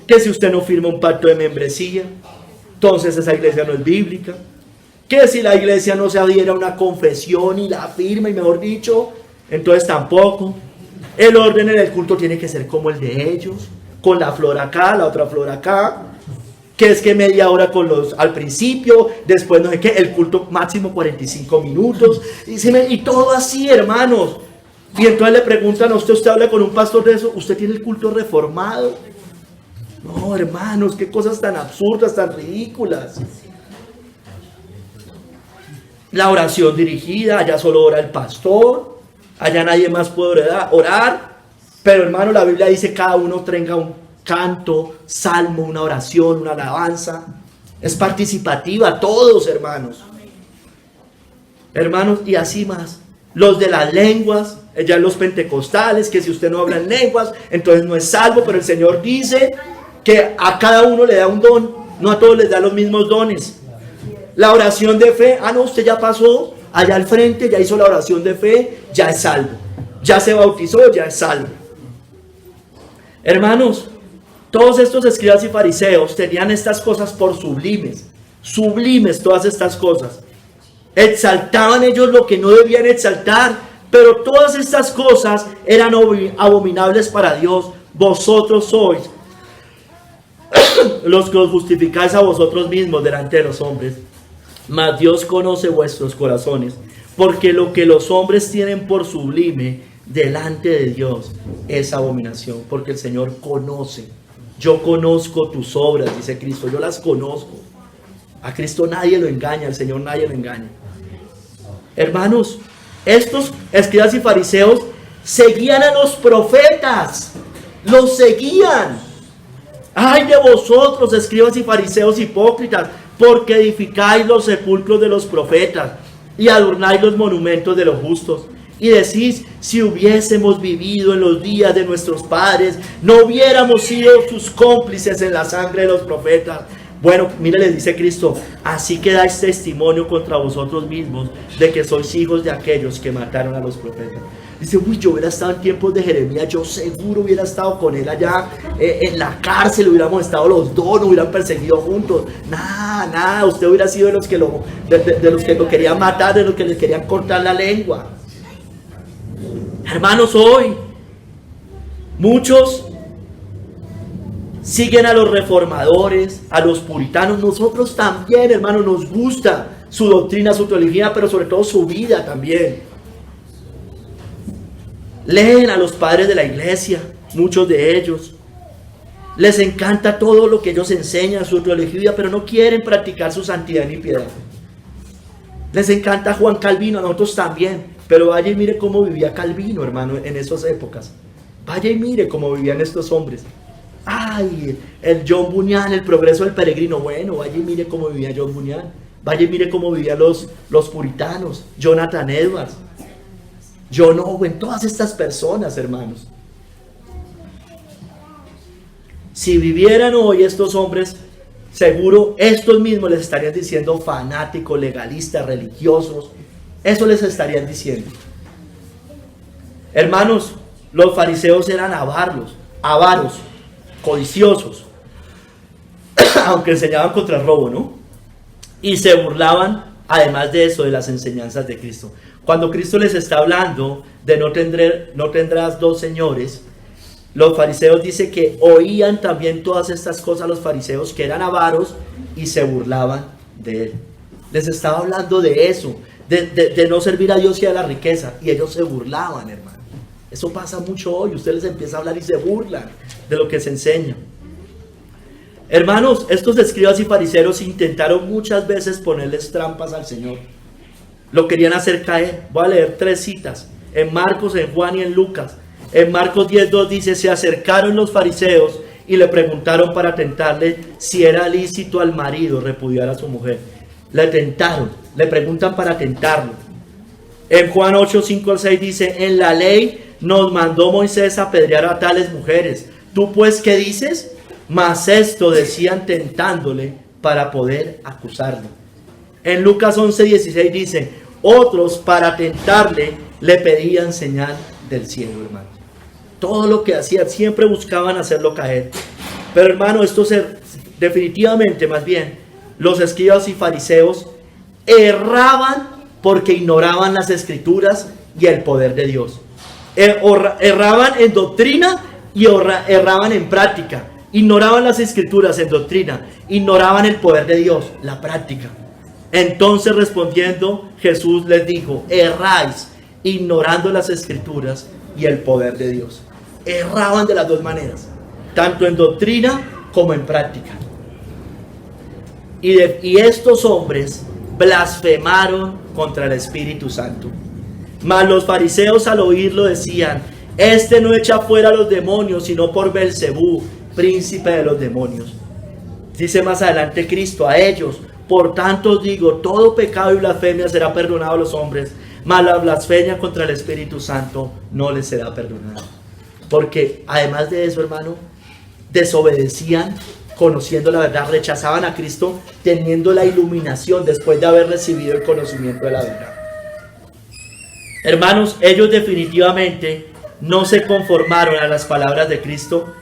Que si usted no firma un pacto de membresía, entonces esa iglesia no es bíblica. Que si la iglesia no se adhiera a una confesión y la firma, y mejor dicho, entonces tampoco. El orden en el culto tiene que ser como el de ellos, con la flor acá, la otra flor acá. Que es que media hora al principio, después no sé qué, el culto máximo 45 minutos, y todo así, hermanos. Y entonces le preguntan a usted habla con un pastor de eso, ¿usted tiene el culto reformado? No, hermanos, qué cosas tan absurdas, tan ridículas. La oración dirigida, allá solo ora el pastor, allá nadie más puede orar, pero hermano, la Biblia dice cada uno tenga un canto, salmo, una oración, una alabanza. Es participativa, todos, hermanos. Hermanos, y así más. Los de las lenguas, ya los pentecostales, que si usted no habla en lenguas, entonces no es salvo, pero el Señor dice que a cada uno le da un don, no a todos les da los mismos dones. La oración de fe, no, usted ya pasó allá al frente, ya hizo la oración de fe, ya es salvo. Ya se bautizó, ya es salvo. Hermanos, todos estos escribas y fariseos tenían estas cosas por sublimes, sublimes todas estas cosas. Exaltaban ellos lo que no debían exaltar, pero todas estas cosas eran abominables para Dios. Vosotros sois los que os justificáis a vosotros mismos delante de los hombres, mas Dios conoce vuestros corazones, porque lo que los hombres tienen por sublime delante de Dios es abominación, porque el Señor conoce. Yo conozco tus obras, dice Cristo, yo las conozco. A Cristo nadie lo engaña, al Señor nadie lo engaña. Hermanos, estos escribas y fariseos seguían a los profetas, los seguían. Ay de vosotros, escribas y fariseos hipócritas, porque edificáis los sepulcros de los profetas y adornáis los monumentos de los justos. Y decís, si hubiésemos vivido en los días de nuestros padres, no hubiéramos sido sus cómplices en la sangre de los profetas. Bueno, mire, les dice Cristo, así que dais testimonio contra vosotros mismos de que sois hijos de aquellos que mataron a los profetas. Dice, yo hubiera estado en tiempos de Jeremías, yo seguro hubiera estado con él allá en la cárcel, hubiéramos estado los dos, nos hubieran perseguido juntos. Nada, usted hubiera sido de los que lo querían matar, de los que le querían cortar la lengua. Hermanos, hoy muchos siguen a los reformadores, a los puritanos. Nosotros también, hermanos, nos gusta su doctrina, su teología, pero sobre todo su vida también. Leen a los padres de la iglesia, muchos de ellos. Les encanta todo lo que ellos enseñan, su teología, pero no quieren practicar su santidad ni piedad. Les encanta Juan Calvino, a nosotros también. Pero vaya y mire cómo vivía Calvino, hermano, en esas épocas. Vaya y mire cómo vivían estos hombres. Ay, el John Bunyan, el progreso del peregrino. Bueno, vaya y mire cómo vivía John Bunyan. Vaya y mire cómo vivían los puritanos. Jonathan Edwards, John Owen, todas estas personas, hermanos. Si vivieran hoy estos hombres, seguro estos mismos les estarían diciendo fanáticos, legalistas, religiosos. Eso les estarían diciendo. Hermanos, los fariseos eran avaros, codiciosos, aunque enseñaban contra el robo, ¿no? Y se burlaban, además de eso, de las enseñanzas de Cristo. Cuando Cristo les está hablando de no tendrás dos señores, los fariseos dice que oían también todas estas cosas los fariseos, que eran avaros, y se burlaban de él. Les estaba hablando de eso, de no servir a Dios y a la riqueza, y ellos se burlaban, hermano. Eso pasa mucho hoy, usted les empieza a hablar y se burlan de lo que se enseña. Hermanos, estos escribas y fariseos intentaron muchas veces ponerles trampas al Señor. Lo querían hacer caer. Voy a leer 3 citas, en Marcos, en Juan y en Lucas. En Marcos 10:2 dice, se acercaron los fariseos y le preguntaron para tentarle si era lícito al marido repudiar a su mujer. Le tentaron, le preguntan para tentarlo. En Juan 8:5-6 dice, en la ley nos mandó Moisés apedrear a tales mujeres. ¿Tú pues qué dices? Mas esto decían tentándole para poder acusarlo. En Lucas 11:16 dice, otros para tentarle le pedían señal del cielo, hermano. Todo lo que hacían, siempre buscaban hacerlo caer. Pero hermano, definitivamente, más bien, los escribas y fariseos erraban porque ignoraban las escrituras y el poder de Dios. Erraban en doctrina y erraban en práctica. Ignoraban las escrituras en doctrina, ignoraban el poder de Dios, la práctica. Entonces respondiendo, Jesús les dijo, erráis ignorando las escrituras y el poder de Dios. Erraban de las dos maneras, tanto en doctrina como en práctica. Y estos hombres blasfemaron contra el Espíritu Santo. Mas los fariseos al oírlo decían, este no echa fuera a los demonios, sino por Belcebú, príncipe de los demonios. Dice más adelante Cristo a ellos, por tanto os digo, todo pecado y blasfemia será perdonado a los hombres, mas la blasfemia contra el Espíritu Santo no les será perdonada. Porque además de eso, hermano, desobedecían conociendo la verdad, rechazaban a Cristo teniendo la iluminación después de haber recibido el conocimiento de la verdad. Hermanos, ellos definitivamente no se conformaron a las palabras de Cristo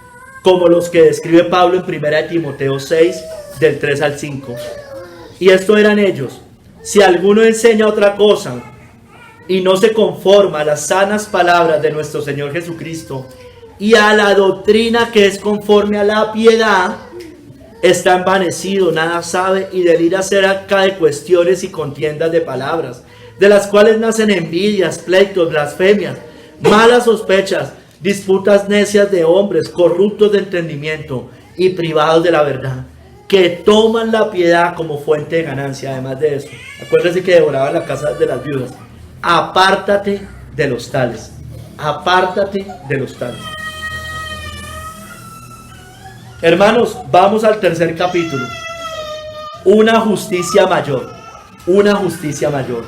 como los que describe Pablo en 1 Timoteo 6, del 3 al 5. Y esto eran ellos: si alguno enseña otra cosa y no se conforma a las sanas palabras de nuestro Señor Jesucristo y a la doctrina que es conforme a la piedad, está envanecido, nada sabe y delira acerca de cuestiones y contiendas de palabras, de las cuales nacen envidias, pleitos, blasfemias, malas sospechas, disputas necias de hombres, corruptos de entendimiento y privados de la verdad, que toman la piedad como fuente de ganancia. Además de eso, acuérdense que devoraban la casa de las viudas. Apártate de los tales. Apártate de los tales. Hermanos, vamos al tercer capítulo. Una justicia mayor. Una justicia mayor.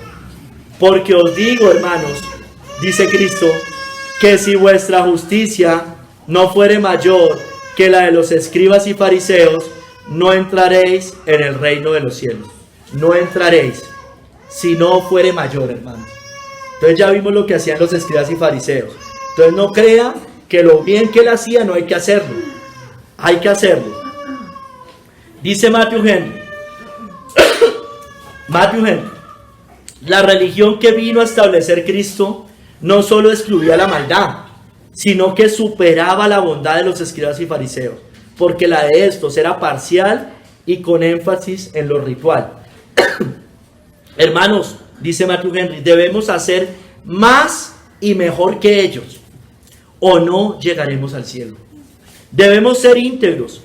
Porque os digo, hermanos, dice Cristo, que si vuestra justicia no fuere mayor que la de los escribas y fariseos, no entraréis en el reino de los cielos. No entraréis si no fuere mayor, hermanos. Entonces ya vimos lo que hacían los escribas y fariseos. Entonces no crea que lo bien que él hacía no hay que hacerlo. Hay que hacerlo. Dice Matthew Henry. Matthew Henry: la religión que vino a establecer Cristo no solo excluía la maldad, sino que superaba la bondad de los escribas y fariseos, porque la de estos era parcial y con énfasis en lo ritual. Hermanos, dice Matthew Henry, debemos hacer más y mejor que ellos, o no llegaremos al cielo. Debemos ser íntegros.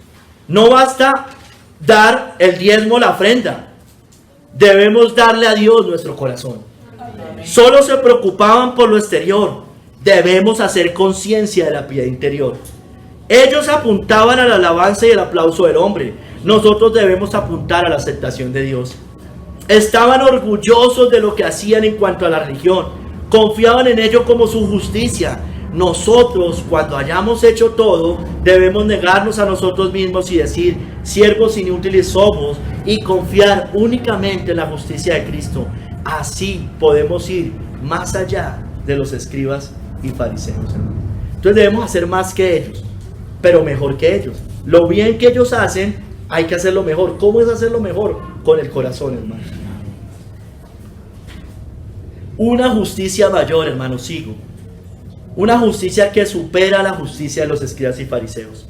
No basta dar el diezmo, la ofrenda. Debemos darle a Dios nuestro corazón. Solo se preocupaban por lo exterior. Debemos hacer conciencia de la piedad interior. Ellos apuntaban a la alabanza y el aplauso del hombre. Nosotros debemos apuntar a la aceptación de Dios. Estaban orgullosos de lo que hacían en cuanto a la religión. Confiaban en ello como su justicia. Nosotros, cuando hayamos hecho todo, debemos negarnos a nosotros mismos y decir: siervos inútiles somos, y confiar únicamente en la justicia de Cristo. Así podemos ir más allá de los escribas y fariseos, hermano. Entonces debemos hacer más que ellos, pero mejor que ellos. Lo bien que ellos hacen, hay que hacerlo mejor. ¿Cómo es hacerlo mejor? Con el corazón, hermano. Una justicia mayor, hermano, sigo. Una justicia que supera la justicia de los escribas y fariseos.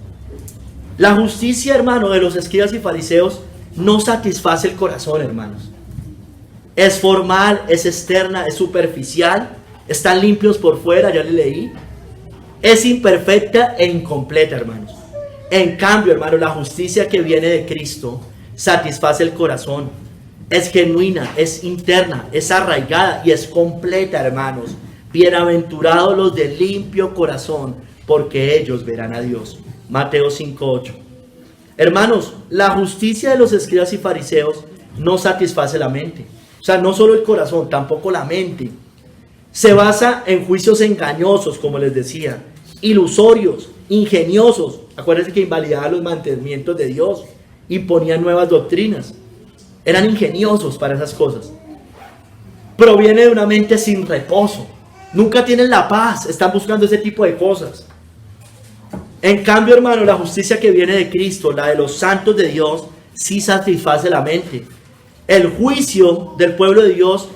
La justicia, hermano, de los escribas y fariseos no satisface el corazón, hermanos. Es formal, es externa, es superficial. Están limpios por fuera, ya le leí. Es imperfecta e incompleta, hermanos. En cambio, hermano, la justicia que viene de Cristo satisface el corazón. Es genuina, es interna, es arraigada y es completa, hermanos. Bienaventurados los de limpio corazón, porque ellos verán a Dios. Mateo 5:8. Hermanos, la justicia de los escribas y fariseos no satisface la mente. O sea, no solo el corazón, tampoco la mente. Se basa en juicios engañosos, como les decía, ilusorios, ingeniosos. Acuérdense que invalidaban los mandamientos de Dios y ponían nuevas doctrinas. Eran ingeniosos para esas cosas. Proviene de una mente sin reposo. Nunca tienen la paz, están buscando ese tipo de cosas. En cambio, hermano, la justicia que viene de Cristo, la de los santos de Dios, sí satisface la mente. El juicio del pueblo de Dios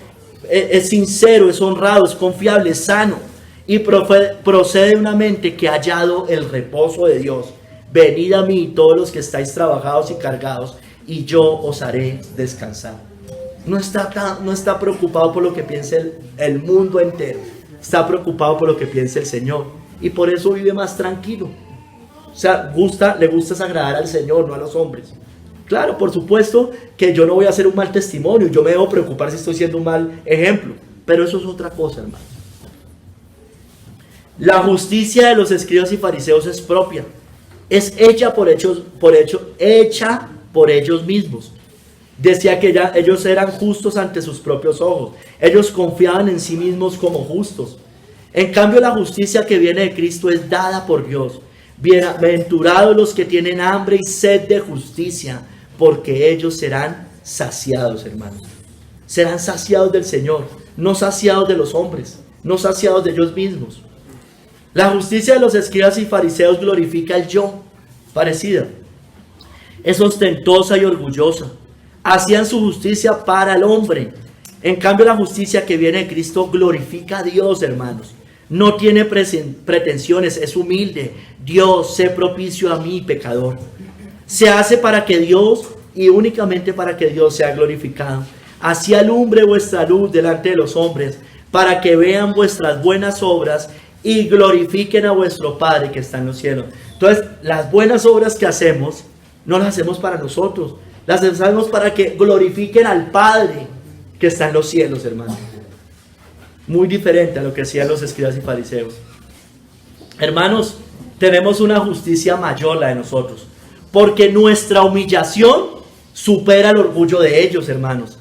es sincero, es honrado, es confiable, es sano y procede de una mente que ha hallado el reposo de Dios. Venid a mí todos los que estáis trabajados y cargados, y yo os haré descansar. No está preocupado por lo que piense el mundo entero. Está preocupado por lo que piense el Señor. Y por eso vive más tranquilo. O sea, le gusta agradar al Señor, no a los hombres. Claro, por supuesto que yo no voy a hacer un mal testimonio. Yo me debo preocupar si estoy siendo un mal ejemplo. Pero eso es otra cosa, hermano. La justicia de los escribas y fariseos es propia. Es hecha por ellos mismos. Decía que ellos eran justos ante sus propios ojos. Ellos confiaban en sí mismos como justos. En cambio, la justicia que viene de Cristo es dada por Dios. Bienaventurados los que tienen hambre y sed de justicia, porque ellos serán saciados, hermanos. Serán saciados del Señor, no saciados de los hombres, no saciados de ellos mismos. La justicia de los escribas y fariseos glorifica el yo, parecida. Es ostentosa y orgullosa. Hacían su justicia para el hombre. En cambio, la justicia que viene de Cristo glorifica a Dios, hermanos. No tiene pretensiones, es humilde. Dios, sé propicio a mí, pecador. Se hace para que Dios y únicamente para que Dios sea glorificado. Así alumbre vuestra luz delante de los hombres, para que vean vuestras buenas obras y glorifiquen a vuestro Padre que está en los cielos. Entonces, las buenas obras que hacemos, no las hacemos para nosotros, las hacemos para que glorifiquen al Padre que está en los cielos, hermano. Muy diferente a lo que hacían los escribas y fariseos. Hermanos, tenemos una justicia mayor, la de nosotros, porque nuestra humillación supera el orgullo de ellos, hermanos.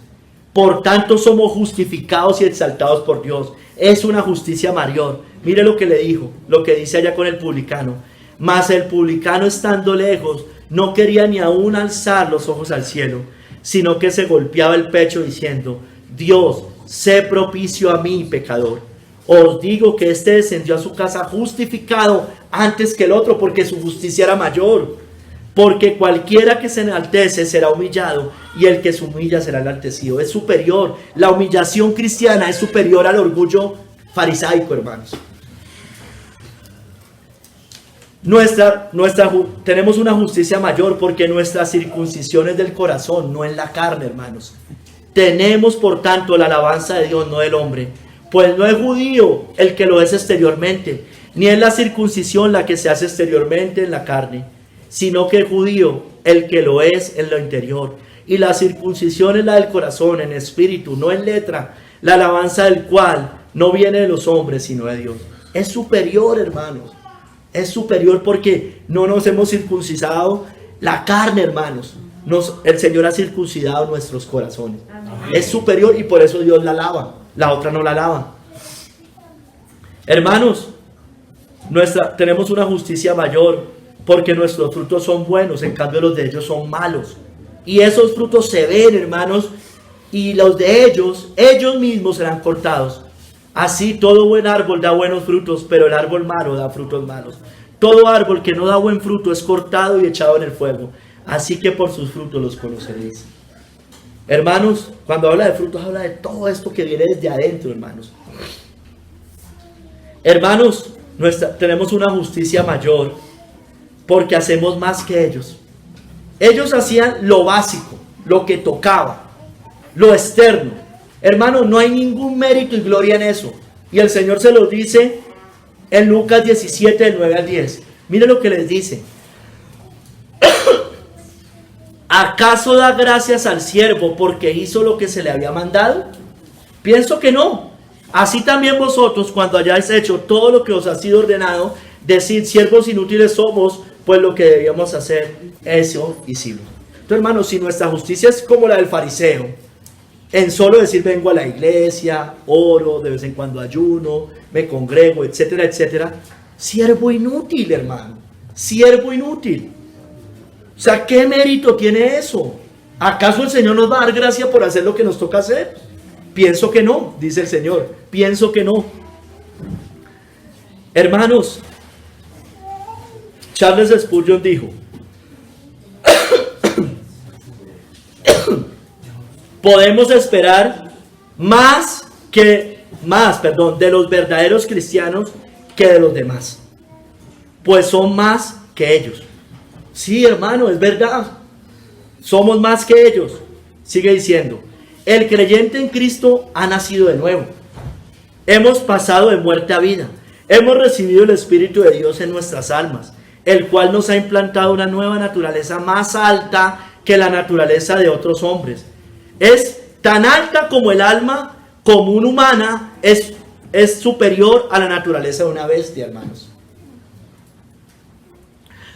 Por tanto, somos justificados y exaltados por Dios. Es una justicia mayor. Mire lo que le dijo, lo que dice allá con el publicano. Mas el publicano, estando lejos, no quería ni aún alzar los ojos al cielo, sino que se golpeaba el pecho diciendo: Dios, sé propicio a mí, pecador. Os digo que este descendió a su casa justificado antes que el otro, porque su justicia era mayor. Porque cualquiera que se enaltece será humillado, y el que se humilla será enaltecido. Es superior. La humillación cristiana es superior al orgullo farisaico, hermanos. Tenemos una justicia mayor porque nuestra circuncisión es del corazón, no en la carne, hermanos. Tenemos, por tanto, la alabanza de Dios, no del hombre. Pues no es judío el que lo es exteriormente, ni es la circuncisión la que se hace exteriormente en la carne, sino que es judío el que lo es en lo interior. Y la circuncisión es la del corazón, en espíritu, no en letra, la alabanza del cual no viene de los hombres, sino de Dios. Es superior, hermanos. Es superior porque no nos hemos circuncidado la carne, hermanos. El Señor ha circuncidado nuestros corazones. Amén. Es superior y por eso Dios la alaba. La otra no la alaba. Hermanos, tenemos una justicia mayor porque nuestros frutos son buenos, en cambio los de ellos son malos. Y esos frutos se ven, hermanos, y los de ellos mismos serán cortados. Así todo buen árbol da buenos frutos, pero el árbol malo da frutos malos. Todo árbol que no da buen fruto es cortado y echado en el fuego. Así que por sus frutos los conoceréis. Hermanos, cuando habla de frutos, habla de todo esto que viene desde adentro, hermanos. Hermanos, tenemos una justicia mayor porque hacemos más que ellos. Ellos hacían lo básico, lo que tocaba, lo externo. Hermanos, no hay ningún mérito y gloria en eso. Y el Señor se lo dice en Lucas 17, del 9 al 10. Mire lo que les dice. ¿Acaso da gracias al siervo porque hizo lo que se le había mandado? Pienso que no. Así también vosotros, cuando hayáis hecho todo lo que os ha sido ordenado, decid: siervos inútiles somos, pues lo que debíamos hacer, eso hicimos. Entonces, hermanos, si nuestra justicia es como la del fariseo, en solo decir vengo a la iglesia, oro, de vez en cuando ayuno, me congrego, etcétera, etcétera, siervo inútil, hermano, siervo inútil. O sea, ¿qué mérito tiene eso? ¿Acaso el Señor nos va a dar gracia por hacer lo que nos toca hacer? Pienso que no, dice el Señor, pienso que no. Hermanos, Charles Spurgeon dijo: podemos esperar más de los verdaderos cristianos que de los demás, pues son más que ellos. Sí, hermano, es verdad. Somos más que ellos. Sigue diciendo: el creyente en Cristo ha nacido de nuevo. Hemos pasado de muerte a vida. Hemos recibido el Espíritu de Dios en nuestras almas, el cual nos ha implantado una nueva naturaleza más alta que la naturaleza de otros hombres. Es tan alta como el alma común humana, es superior a la naturaleza de una bestia, hermanos.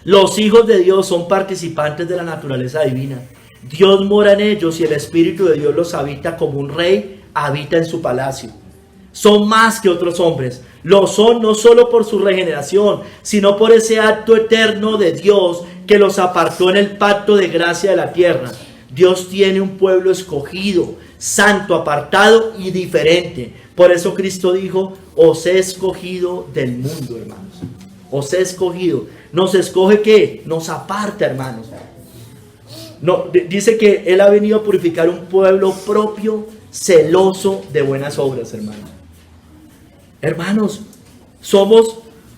Los hijos de Dios son participantes de la naturaleza divina. Dios mora en ellos y el Espíritu de Dios los habita como un rey habita en su palacio. Son más que otros hombres. Lo son no solo por su regeneración, sino por ese acto eterno de Dios que los apartó en el pacto de gracia de la tierra. Dios tiene un pueblo escogido, santo, apartado y diferente. Por eso Cristo dijo: os he escogido del mundo, hermanos. Os he escogido. ¿Nos escoge qué? Nos aparta, hermanos. No, dice que Él ha venido a purificar un pueblo propio, celoso de buenas obras, hermanos. Hermanos,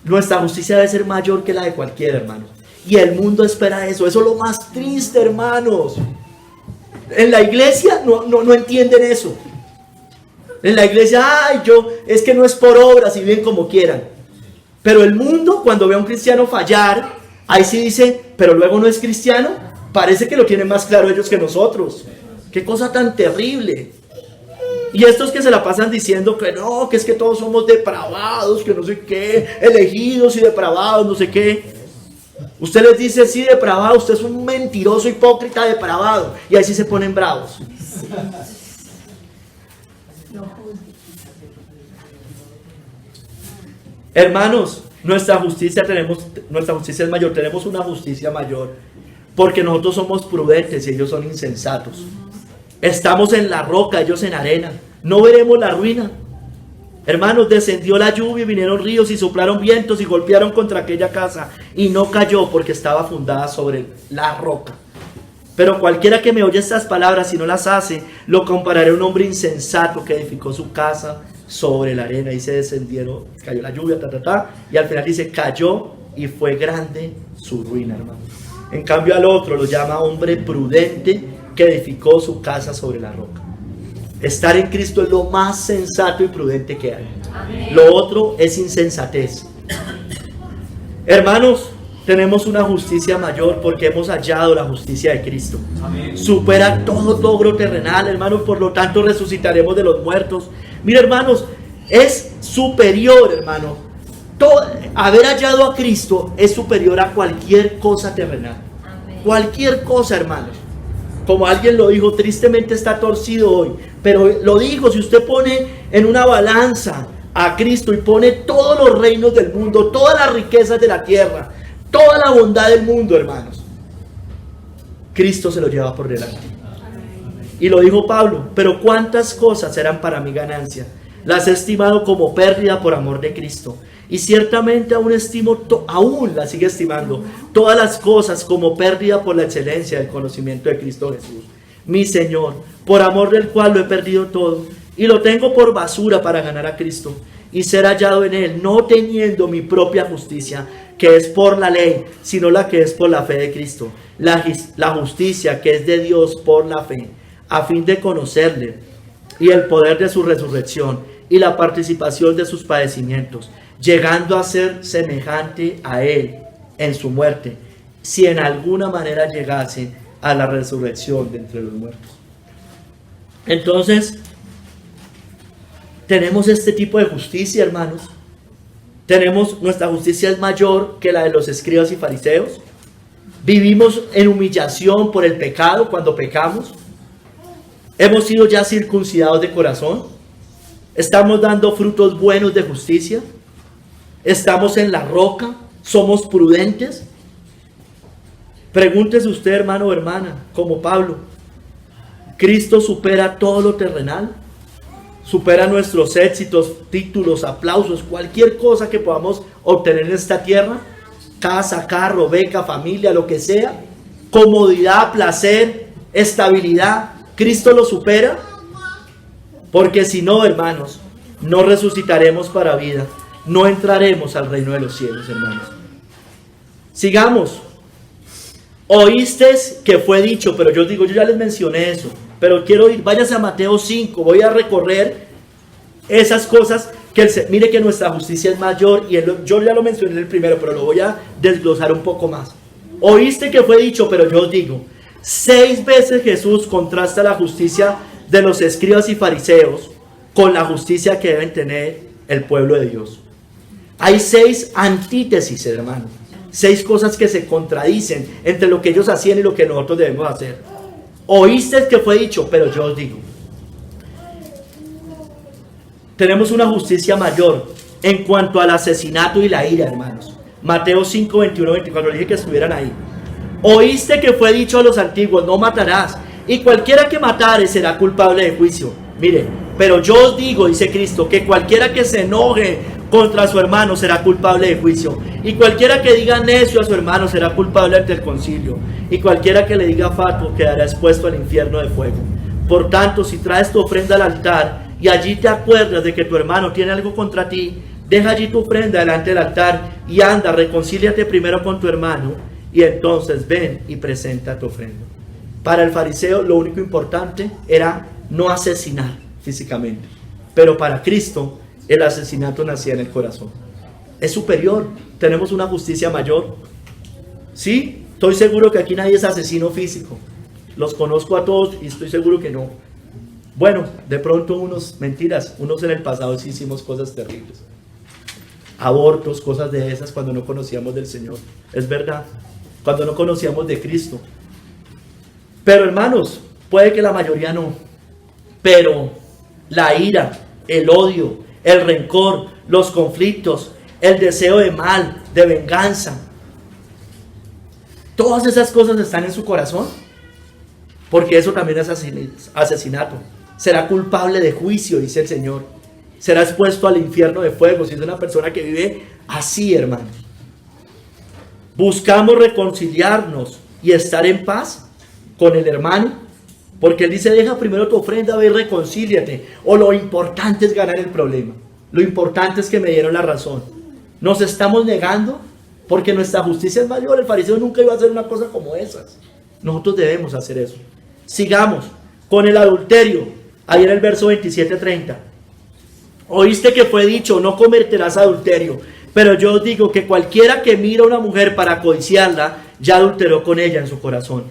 nuestra justicia debe ser mayor que la de cualquiera, hermanos. Y el mundo espera eso. Eso es lo más triste, hermanos. En la iglesia no entienden eso. En la iglesia, es que no es por obras y bien como quieran. Pero el mundo, cuando ve a un cristiano fallar, ahí sí dice: pero luego no es cristiano. Parece que lo tienen más claro ellos que nosotros. Qué cosa tan terrible. Y estos que se la pasan diciendo que no, que es que todos somos depravados, que no sé qué, elegidos y depravados, no sé qué. Usted les dice: sí, depravado, usted es un mentiroso, hipócrita, depravado. Y ahí sí se ponen bravos. Hermanos, nuestra justicia es mayor, tenemos una justicia mayor, porque nosotros somos prudentes y ellos son insensatos. Estamos en la roca, ellos en arena. No veremos la ruina. Hermanos, descendió la lluvia, vinieron ríos y soplaron vientos y golpearon contra aquella casa, y no cayó porque estaba fundada sobre la roca. Pero cualquiera que me oye estas palabras y no las hace, lo compararé a un hombre insensato que edificó su casa sobre la arena. Y se descendieron, cayó la lluvia, y al final dice: cayó y fue grande su ruina, hermano. En cambio al otro lo llama hombre prudente que edificó su casa sobre la roca. Estar en Cristo es lo más sensato y prudente que hay. Amén. Lo otro es insensatez. Hermanos, tenemos una justicia mayor porque hemos hallado la justicia de Cristo. Amén. Supera todo logro terrenal, hermanos, por lo tanto resucitaremos de los muertos. Mira, hermanos, es superior, hermano. Haber hallado a Cristo es superior a cualquier cosa terrenal. Amén. Cualquier cosa, hermanos. Como alguien lo dijo, tristemente está torcido hoy, pero lo dijo: si usted pone en una balanza a Cristo y pone todos los reinos del mundo, todas las riquezas de la tierra, toda la bondad del mundo, hermanos, Cristo se lo lleva por delante. Y lo dijo Pablo: pero cuántas cosas eran para mi ganancia, las he estimado como pérdida por amor de Cristo. Y ciertamente aún la sigue estimando todas las cosas como pérdida por la excelencia del conocimiento de Cristo Jesús, mi Señor, por amor del cual lo he perdido todo y lo tengo por basura para ganar a Cristo y ser hallado en Él, no teniendo mi propia justicia, que es por la ley, sino la que es por la fe de Cristo, la justicia que es de Dios por la fe, a fin de conocerle y el poder de su resurrección y la participación de sus padecimientos, llegando a ser semejante a Él en su muerte, si en alguna manera llegase a la resurrección de entre los muertos. Entonces, tenemos este tipo de justicia, hermanos. Nuestra justicia es mayor que la de los escribas y fariseos. Vivimos en humillación por el pecado cuando pecamos. Hemos sido ya circuncidados de corazón. Estamos dando frutos buenos de justicia. Estamos en la roca, somos prudentes. Pregúntese usted, hermano o hermana, como Pablo: ¿Cristo supera todo lo terrenal? ¿Supera nuestros éxitos, títulos, aplausos, cualquier cosa que podamos obtener en esta tierra? Casa, carro, beca, familia, lo que sea. Comodidad, placer, estabilidad. ¿Cristo lo supera? Porque si no, hermanos, no resucitaremos para vida. No entraremos al reino de los cielos, hermanos. Sigamos. Oíste que fue dicho, pero yo digo, yo ya les mencioné eso, pero quiero ir, váyase a Mateo 5, voy a recorrer esas cosas mire que nuestra justicia es mayor, y yo ya lo mencioné en el primero, pero lo voy a desglosar un poco más. Oíste que fue dicho, pero yo os digo. 6 veces Jesús contrasta la justicia de los escribas y fariseos con la justicia que deben tener el pueblo de Dios. Hay 6 antítesis, hermano. 6 cosas que se contradicen entre lo que ellos hacían y lo que nosotros debemos hacer. Oíste que fue dicho, pero yo os digo. Tenemos una justicia mayor en cuanto al asesinato y la ira, hermanos. Mateo 5, 21, 24, dije que estuvieran ahí. Oíste que fue dicho a los antiguos, no matarás, y cualquiera que matare será culpable de juicio. Mire, pero yo os digo, dice Cristo, que cualquiera que se enoje contra su hermano será culpable de juicio, y cualquiera que diga necio a su hermano será culpable ante el concilio, y cualquiera que le diga fatuo quedará expuesto al infierno de fuego. Por tanto, si traes tu ofrenda al altar y allí te acuerdas de que tu hermano tiene algo contra ti, deja allí tu ofrenda delante del altar y anda, reconcíliate primero con tu hermano y entonces ven y presenta tu ofrenda. Para el fariseo lo único importante era no asesinar físicamente, pero para Cristo el asesinato nacía en el corazón. Es superior, tenemos una justicia mayor. Sí, estoy seguro que aquí nadie es asesino físico, los conozco a todos y estoy seguro que no. Bueno, de pronto unos en el pasado sí hicimos cosas terribles, abortos, cosas de esas cuando no conocíamos del Señor, es verdad, cuando no conocíamos de Cristo. Pero hermanos, puede que la mayoría no, pero la ira, el odio, el rencor, los conflictos, el deseo de mal, de venganza, todas esas cosas están en su corazón, porque eso también es asesinato. Será culpable de juicio, dice el Señor. Será expuesto al infierno de fuego si es una persona que vive así, hermanos. Buscamos reconciliarnos y estar en paz con el hermano, porque Él dice, deja primero tu ofrenda, ve y reconcíliate. O lo importante es ganar el problema. Lo importante es que me dieron la razón. Nos estamos negando porque nuestra justicia es mayor. El fariseo nunca iba a hacer una cosa como esas. Nosotros debemos hacer eso. Sigamos con el adulterio. Ahí en el verso 27-30. Oíste que fue dicho, no cometerás adulterio. Pero yo os digo que cualquiera que mira a una mujer para codiciarla, ya adulteró con ella en su corazón.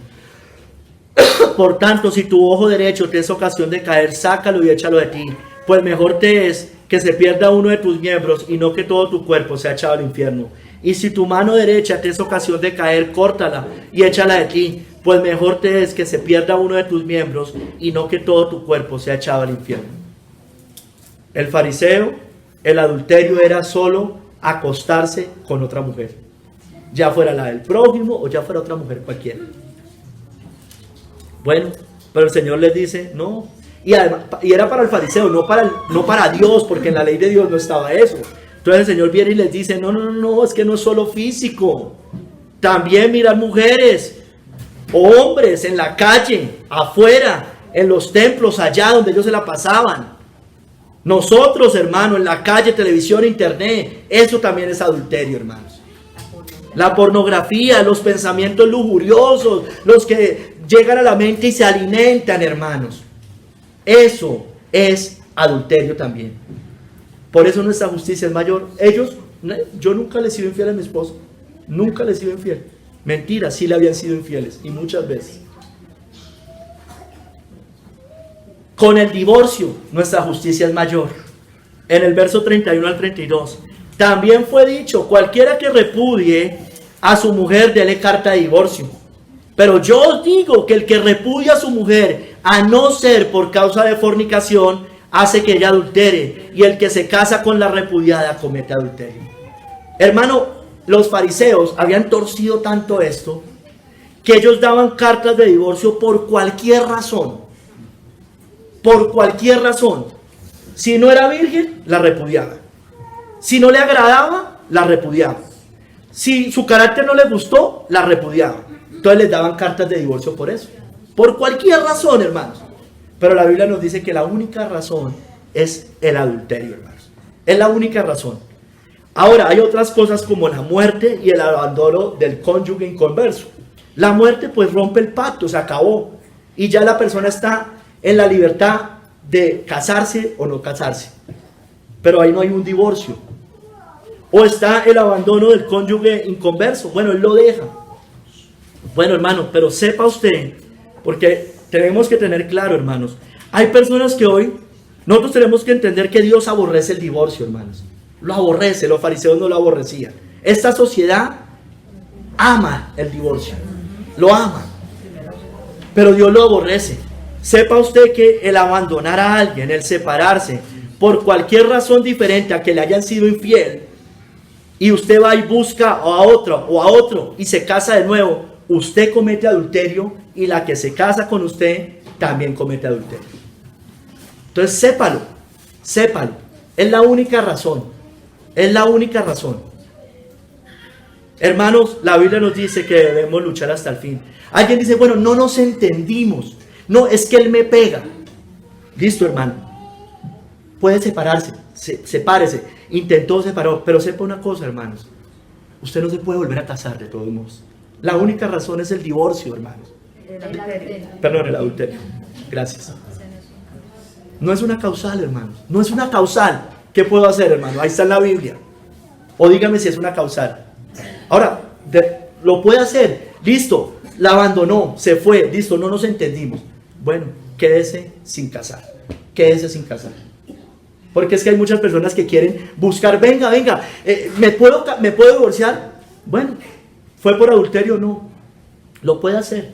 Por tanto, si tu ojo derecho te es ocasión de caer, sácalo y échalo de ti. Pues mejor te es que se pierda uno de tus miembros y no que todo tu cuerpo sea echado al infierno. Y si tu mano derecha te es ocasión de caer, córtala y échala de ti. Pues mejor te es que se pierda uno de tus miembros y no que todo tu cuerpo sea echado al infierno. El fariseo, el adulterio era solo acostarse con otra mujer, ya fuera la del prójimo o ya fuera otra mujer cualquiera. Bueno, pero el Señor les dice, no. Y además, y era para el fariseo, no para Dios, porque en la ley de Dios no estaba eso. Entonces el Señor viene y les dice, no, es que no es solo físico. También mirar mujeres, hombres en la calle, afuera, en los templos, allá donde ellos se la pasaban. Nosotros, hermano, en la calle, televisión, internet, eso también es adulterio, hermanos. La pornografía, los pensamientos lujuriosos, los que llegan a la mente y se alimentan, hermanos. Eso es adulterio también. Por eso nuestra justicia es mayor. Yo nunca les he sido infiel a mi esposo. Nunca les he sido infiel. Mentira, sí le habían sido infieles y muchas veces. Con el divorcio, nuestra justicia es mayor. En el verso 31 al 32, también fue dicho, cualquiera que repudie a su mujer, dele carta de divorcio. Pero yo os digo que el que repudia a su mujer, a no ser por causa de fornicación, hace que ella adultere, y el que se casa con la repudiada comete adulterio. Hermano, los fariseos habían torcido tanto esto, que ellos daban cartas de divorcio por cualquier razón. Por cualquier razón. Si no era virgen, la repudiaba. Si no le agradaba, la repudiaba. Si su carácter no le gustó, la repudiaba. Entonces les daban cartas de divorcio por eso. Por cualquier razón, hermanos. Pero la Biblia nos dice que la única razón es el adulterio, hermanos. Es la única razón. Ahora, hay otras cosas como la muerte y el abandono del cónyuge inconverso. La muerte pues rompe el pacto, se acabó. Y ya la persona está en la libertad de casarse o no casarse. Pero ahí no hay un divorcio. O está el abandono del cónyuge inconverso. Bueno, él lo deja. Bueno, hermano, pero sepa usted, porque tenemos que tener claro, hermanos, hay personas que hoy, nosotros tenemos que entender que Dios aborrece el divorcio, hermanos. Lo aborrece, los fariseos no lo aborrecían. Esta sociedad ama el divorcio, lo ama. pero Dios lo aborrece. Sepa usted que el abandonar a alguien, el separarse, por cualquier razón diferente a que le hayan sido infiel, y usted va y busca a otro y se casa de nuevo, usted comete adulterio y la que se casa con usted también comete adulterio. Entonces sépalo. Es la única razón. Hermanos, la Biblia nos dice que debemos luchar hasta el fin. Alguien dice, bueno, no nos entendimos. No, es que él me pega. Listo, hermano. Puede separarse, sepárese. Intentó separar, pero sepa una cosa, hermanos. Usted no se puede volver a casar de todos modos. La única razón es el divorcio, hermanos. Perdón, el adulterio. Gracias. No es una causal, hermanos. No es una causal. ¿Qué puedo hacer, hermano? Ahí está en la Biblia. O dígame si es una causal. Ahora, lo puede hacer. Listo, la abandonó, se fue. Listo, no nos entendimos. Bueno, quédese sin casar. Porque es que hay muchas personas que quieren buscar, venga, ¿me puedo divorciar? Bueno, ¿fue por adulterio? No. Lo puede hacer,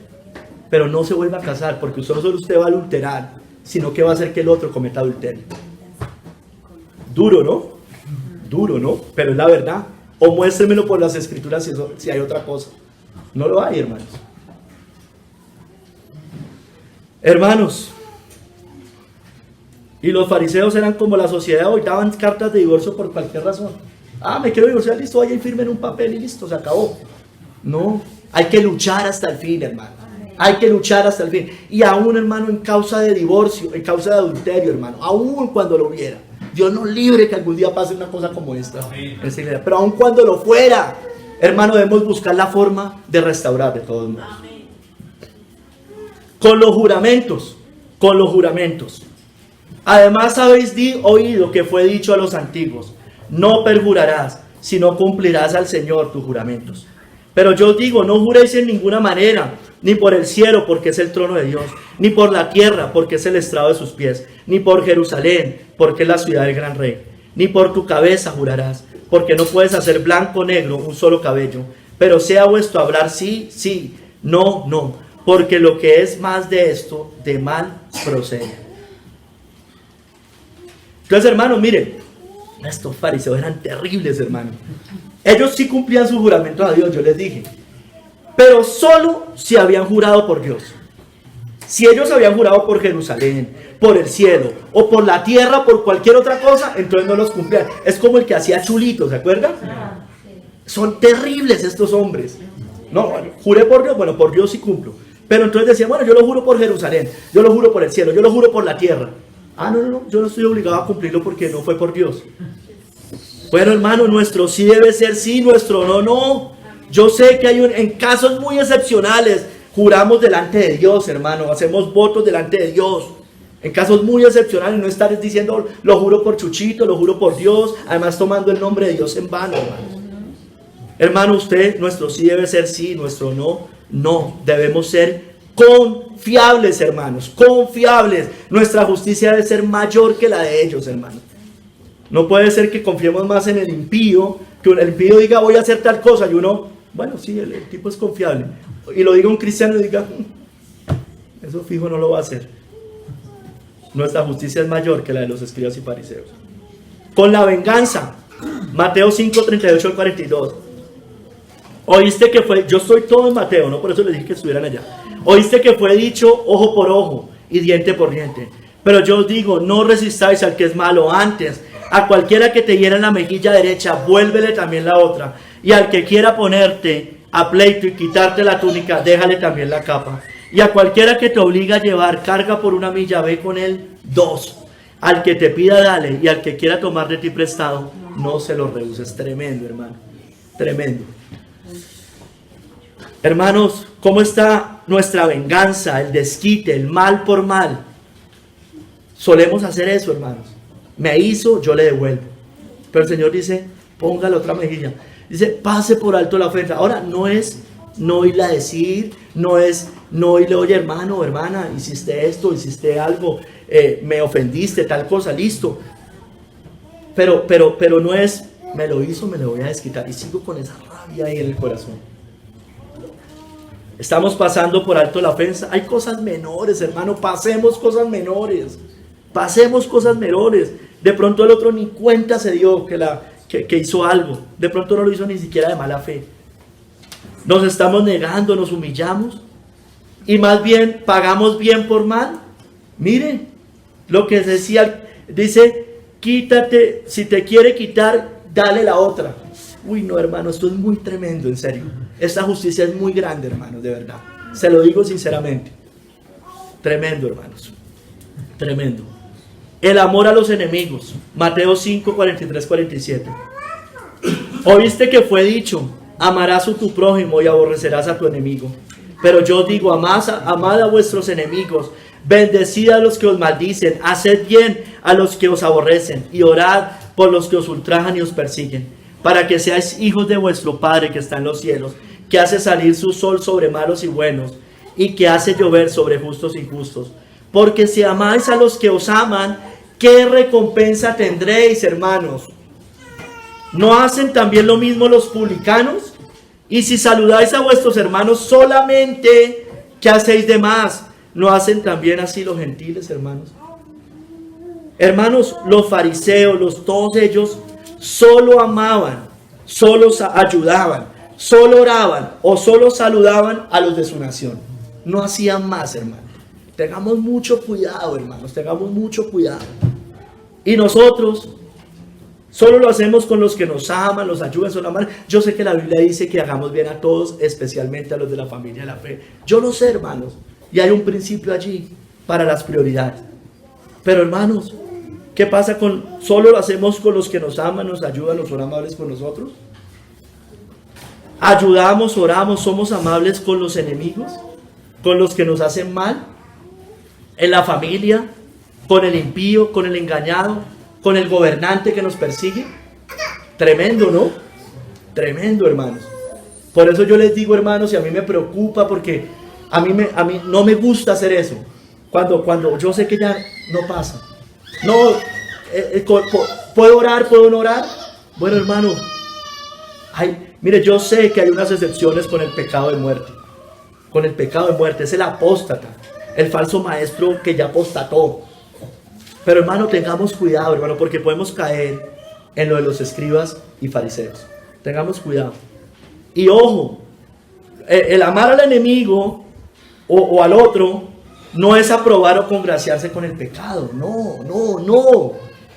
pero no se vuelva a casar, porque no solo usted va a adulterar, sino que va a hacer que el otro cometa adulterio. Duro, ¿no? Pero es la verdad. O muéstremelo por las escrituras si hay otra cosa. No lo hay, hermanos. Hermanos, y los fariseos eran como la sociedad hoy, daban cartas de divorcio por cualquier razón. Me quiero divorciar, listo, vaya y firmen un papel y listo, se acabó. No, hay que luchar hasta el fin, hermano. Hay que luchar hasta el fin. Y aún, hermano, en causa de divorcio, en causa de adulterio, hermano, aún cuando lo hubiera. Dios nos libre que algún día pase una cosa como esta. Pero aún cuando lo fuera, hermano, debemos buscar la forma de restaurar de todos modos. Con los juramentos. Además habéis oído que fue dicho a los antiguos, no perjurarás, sino cumplirás al Señor tus juramentos. Pero yo os digo, no juréis en ninguna manera, ni por el cielo, porque es el trono de Dios, ni por la tierra, porque es el estrado de sus pies, ni por Jerusalén, porque es la ciudad del gran rey, ni por tu cabeza jurarás, porque no puedes hacer blanco o negro un solo cabello, pero sea vuestro hablar sí, sí, no, no, porque lo que es más de esto, de mal procede. Entonces, hermanos, miren, estos fariseos eran terribles, hermanos. Ellos sí cumplían sus juramentos a Dios, yo les dije, pero solo si habían jurado por Dios. Si ellos habían jurado por Jerusalén, por el cielo, o por la tierra, por cualquier otra cosa, entonces no los cumplían. Es como el que hacía chulitos, ¿se acuerdan? Son terribles estos hombres. No, juré por Dios, bueno, por Dios sí cumplo. Pero entonces decían, bueno, yo lo juro por Jerusalén, yo lo juro por el cielo, yo lo juro por la tierra. No, yo no estoy obligado a cumplirlo porque no fue por Dios. Bueno, hermano, nuestro sí debe ser sí, nuestro no, no. Yo sé que en casos muy excepcionales, juramos delante de Dios, hermano, hacemos votos delante de Dios. En casos muy excepcionales, no estar diciendo, lo juro por Chuchito, lo juro por Dios, además tomando el nombre de Dios en vano, hermano. Hermano, nuestro sí debe ser sí, nuestro no, no. Debemos ser confiables, hermanos, confiables. Nuestra justicia debe ser mayor que la de ellos, hermanos. No puede ser que confiemos más en el impío, que el impío diga voy a hacer tal cosa y uno, bueno, sí, el tipo es confiable. Y lo diga un cristiano y diga, eso fijo no lo va a hacer. Nuestra justicia es mayor que la de los escribas y fariseos. Con la venganza, Mateo 5, 38 al 42. Oíste que fue, yo estoy todo en Mateo, ¿no? Por eso les dije que estuvieran allá. Oíste que fue dicho ojo por ojo y diente por diente. Pero yo os digo, no resistáis al que es malo. Antes, a cualquiera que te hiera en la mejilla derecha, vuélvele también la otra. Y al que quiera ponerte a pleito y quitarte la túnica, déjale también la capa. Y a cualquiera que te obliga a llevar carga por una milla, ve con él 2. Al que te pida, dale. Y al que quiera tomar de ti prestado, no se lo rehuses. Tremendo, hermano. Tremendo. Hermanos, ¿cómo está nuestra venganza, el desquite, el mal por mal? Solemos hacer eso, hermanos. Me hizo, yo le devuelvo. Pero el Señor dice, ponga la otra mejilla. Dice, pase por alto la ofensa. Ahora, no es no irle a decir, no es no irle, oye, hermano o hermana, hiciste esto, hiciste algo, me ofendiste, tal cosa, listo. Pero no es, me lo hizo, me lo voy a desquitar. Y sigo con esa rabia ahí en el corazón. Estamos pasando por alto la ofensa. Hay cosas menores, hermano. Pasemos cosas menores. Pasemos cosas menores. De pronto el otro ni cuenta se dio que hizo algo. De pronto no lo hizo ni siquiera de mala fe. Nos estamos negando, nos humillamos. Y más bien pagamos bien por mal. Miren lo que decía. Dice, quítate, si te quiere quitar, dale la otra. Uy, no, hermano, esto es muy tremendo, en serio. Esta justicia es muy grande, hermanos, de verdad. Se lo digo sinceramente. Tremendo, hermanos. Tremendo. El amor a los enemigos. Mateo 5, 43, 47. Oíste que fue dicho, amarás a tu prójimo y aborrecerás a tu enemigo. Pero yo digo, amad a vuestros enemigos, bendecid a los que os maldicen, haced bien a los que os aborrecen y orad por los que os ultrajan y os persiguen, para que seáis hijos de vuestro Padre que está en los cielos, que hace salir su sol sobre malos y buenos, y que hace llover sobre justos y injustos. Porque si amáis a los que os aman, ¿qué recompensa tendréis, hermanos? ¿No hacen también lo mismo los publicanos? Y si saludáis a vuestros hermanos solamente, ¿qué hacéis de más? ¿No hacen también así los gentiles, hermanos? Hermanos, los fariseos, todos ellos, solo amaban, solo ayudaban, solo oraban o solo saludaban a los de su nación. No hacían más, hermanos. Tengamos mucho cuidado, hermanos, tengamos mucho cuidado. Y nosotros solo lo hacemos con los que nos aman, los ayudan, son amables. Yo sé que la Biblia dice que hagamos bien a todos, especialmente a los de la familia de la fe. Yo lo sé, hermanos, y hay un principio allí para las prioridades. Pero, hermanos, ¿qué pasa con solo lo hacemos con los que nos aman, nos ayudan, los son amables con nosotros? Ayudamos, oramos, somos amables con los enemigos, con los que nos hacen mal, en la familia, con el impío, con el engañado, con el gobernante que nos persigue. Tremendo, ¿no? Tremendo, hermanos. Por eso yo les digo, hermanos, y a mí me preocupa porque a mí no me gusta hacer eso. Cuando yo sé que ya no pasa. No, ¿puedo orar? ¿Puedo no orar? Bueno, hermano, mire, yo sé que hay unas excepciones con el pecado de muerte. Con el pecado de muerte, es el apóstata, el falso maestro que ya apostató. Pero, hermano, tengamos cuidado, hermano, porque podemos caer en lo de los escribas y fariseos. Tengamos cuidado. Y ojo, el amar al enemigo o al otro no es aprobar o congraciarse con el pecado. No.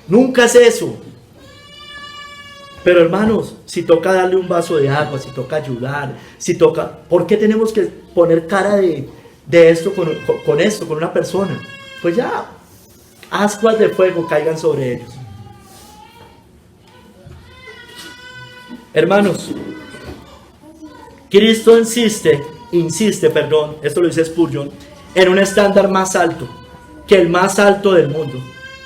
Nunca es eso. Pero, hermanos, si toca darle un vaso de agua, si toca ayudar, si toca... ¿Por qué tenemos que poner cara de esto con esto, con una persona? Pues ya, ascuas de fuego caigan sobre ellos. Hermanos, Cristo insiste, esto lo dice Spurgeon, en un estándar más alto que el más alto del mundo.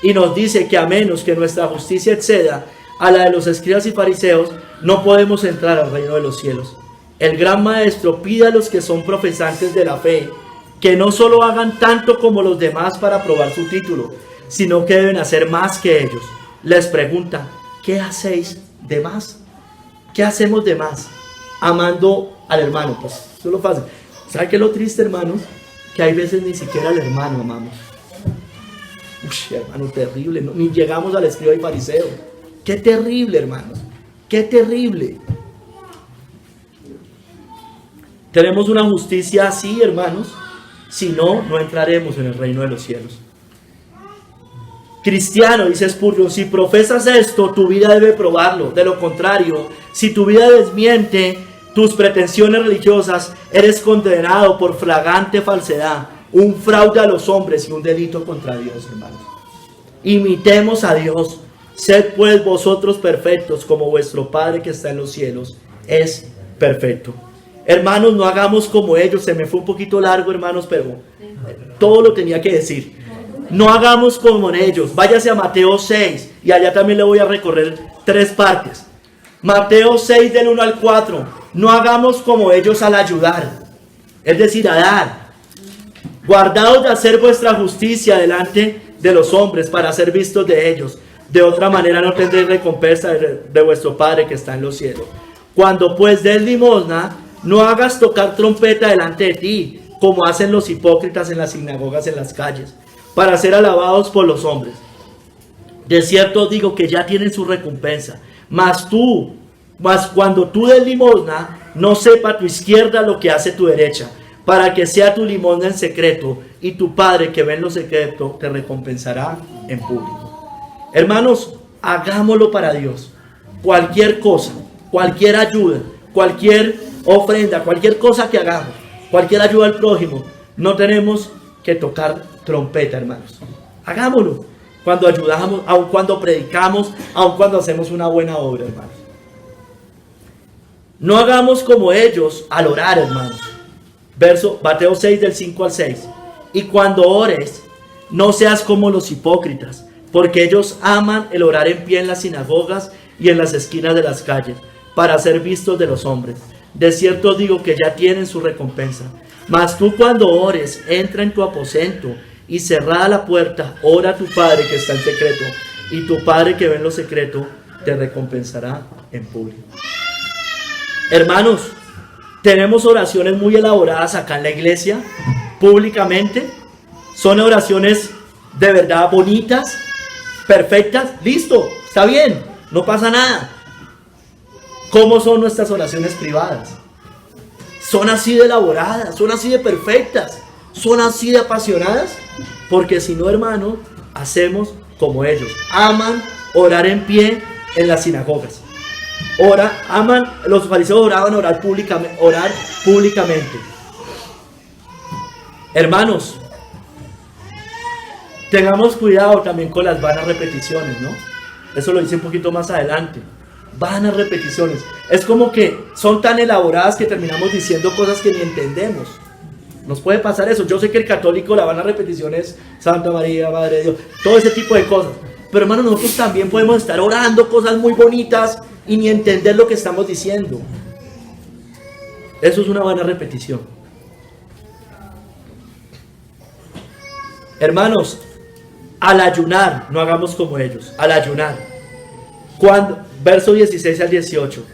Y nos dice que a menos que nuestra justicia exceda a la de los escribas y fariseos, no podemos entrar al reino de los cielos. El gran maestro pide a los que son profesantes de la fe que no solo hagan tanto como los demás para probar su título, sino que deben hacer más que ellos. Les pregunta, ¿qué hacéis de más? ¿Qué hacemos de más? Amando al hermano. Pues eso es lo fácil. ¿Sabe qué es lo triste, hermanos? Que hay veces ni siquiera al hermano amamos. Uy, hermano, terrible. No, ni llegamos al escriba y fariseo. Qué terrible, hermanos. Qué terrible. Tenemos una justicia así, hermanos. Si no, no entraremos en el reino de los cielos. Cristiano, dice Spurgeon, si profesas esto, tu vida debe probarlo. De lo contrario, si tu vida desmiente tus pretensiones religiosas, eres condenado por flagrante falsedad, un fraude a los hombres y un delito contra Dios, hermanos. Imitemos a Dios. Sed pues vosotros perfectos, como vuestro Padre que está en los cielos es perfecto. Hermanos, no hagamos como ellos. Se me fue un poquito largo, hermanos, pero todo lo tenía que decir. No hagamos como ellos. Váyase a Mateo 6 y allá también le voy a recorrer 3 partes. Mateo 6 del 1 al 4. No hagamos como ellos al ayudar, es decir, a dar. Guardaos de hacer vuestra justicia delante de los hombres para ser vistos de ellos. De otra manera no tendréis recompensa de vuestro Padre que está en los cielos. Cuando pues des limosna, no hagas tocar trompeta delante de ti, como hacen los hipócritas en las sinagogas, en las calles, para ser alabados por los hombres. De cierto os digo que ya tienen su recompensa. Mas cuando tú des limosna, no sepa tu izquierda lo que hace tu derecha, para que sea tu limosna en secreto, y tu Padre que ve en lo secreto te recompensará en público. Hermanos, hagámoslo para Dios. Cualquier cosa, cualquier ayuda, cualquier ofrenda, cualquier cosa que hagamos, cualquier ayuda al prójimo, no tenemos que tocar trompeta, hermanos. Hagámoslo cuando ayudamos, aun cuando predicamos, aun cuando hacemos una buena obra, hermanos. No hagamos como ellos al orar, hermanos. Mateo 6 del 5 al 6. Y cuando ores, no seas como los hipócritas, porque ellos aman el orar en pie en las sinagogas y en las esquinas de las calles, para ser vistos de los hombres. De cierto digo que ya tienen su recompensa. Mas tú cuando ores, entra en tu aposento y cerrada la puerta, ora a tu Padre que está en secreto, y tu Padre que ve en lo secreto te recompensará en público. Hermanos, tenemos oraciones muy elaboradas acá en la iglesia, públicamente. Son oraciones de verdad bonitas, perfectas. Listo, está bien, no pasa nada. ¿Cómo son nuestras oraciones privadas? Son así de elaboradas, son así de perfectas, son así de apasionadas. Porque si no, hermano, hacemos como ellos. Aman orar en pie en las sinagogas. Los fariseos oraban orar públicamente. Hermanos, tengamos cuidado también con las vanas repeticiones, ¿no? Eso lo dice un poquito más adelante. Vanas repeticiones. Es como que son tan elaboradas que terminamos diciendo cosas que ni entendemos. Nos puede pasar eso. Yo sé que el católico, la vana repetición es Santa María, Madre de Dios, todo ese tipo de cosas. Pero hermanos, nosotros también podemos estar orando cosas muy bonitas y ni entender lo que estamos diciendo. Eso es una vana repetición. Hermanos, al ayunar, no hagamos como ellos. Al ayunar. Verso 16 al 18.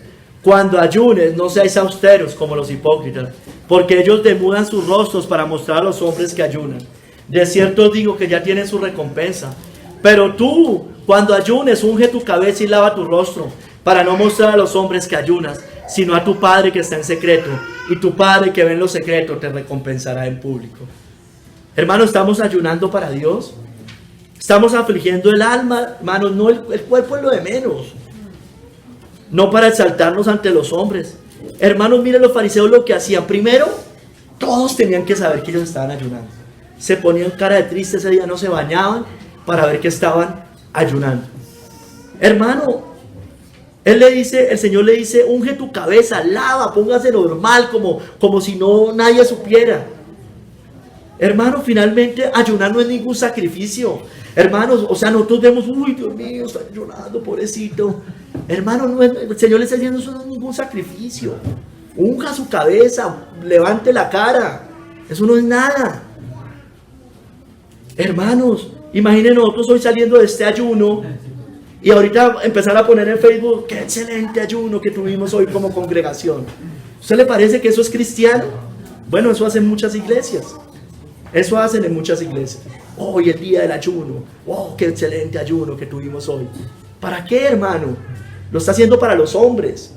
Cuando ayunes, no seáis austeros como los hipócritas, porque ellos demudan sus rostros para mostrar a los hombres que ayunan. De cierto os digo que ya tienen su recompensa. Pero tú, cuando ayunes, unge tu cabeza y lava tu rostro, para no mostrar a los hombres que ayunas, sino a tu Padre que está en secreto. Y tu Padre que ve en lo secreto te recompensará en público. Hermanos, ¿estamos ayunando para Dios? ¿Estamos afligiendo el alma? Hermanos, no, el cuerpo es lo de menos. No para exaltarnos ante los hombres. Hermanos, miren los fariseos lo que hacían. Primero, todos tenían que saber que ellos estaban ayunando. Se ponían cara de triste ese día, no se bañaban para ver que estaban ayunando. Hermano, el Señor le dice, unge tu cabeza, lava, póngase normal, como si no nadie supiera. Hermano, finalmente ayunar no es ningún sacrificio. Hermanos, o sea, nosotros vemos, uy, Dios mío, está ayunando, pobrecito. Hermano, el Señor le está diciendo, eso no es ningún sacrificio. Unja su cabeza, levante la cara. Eso no es nada. Hermanos, imaginen nosotros hoy saliendo de este ayuno y ahorita empezar a poner en Facebook, qué excelente ayuno que tuvimos hoy como congregación. ¿Usted le parece que eso es cristiano? Bueno, eso hacen muchas iglesias. Eso hacen en muchas iglesias. Hoy el día del ayuno. ¡Wow! ¡Qué excelente ayuno que tuvimos hoy! ¿Para qué, hermano? Lo está haciendo para los hombres.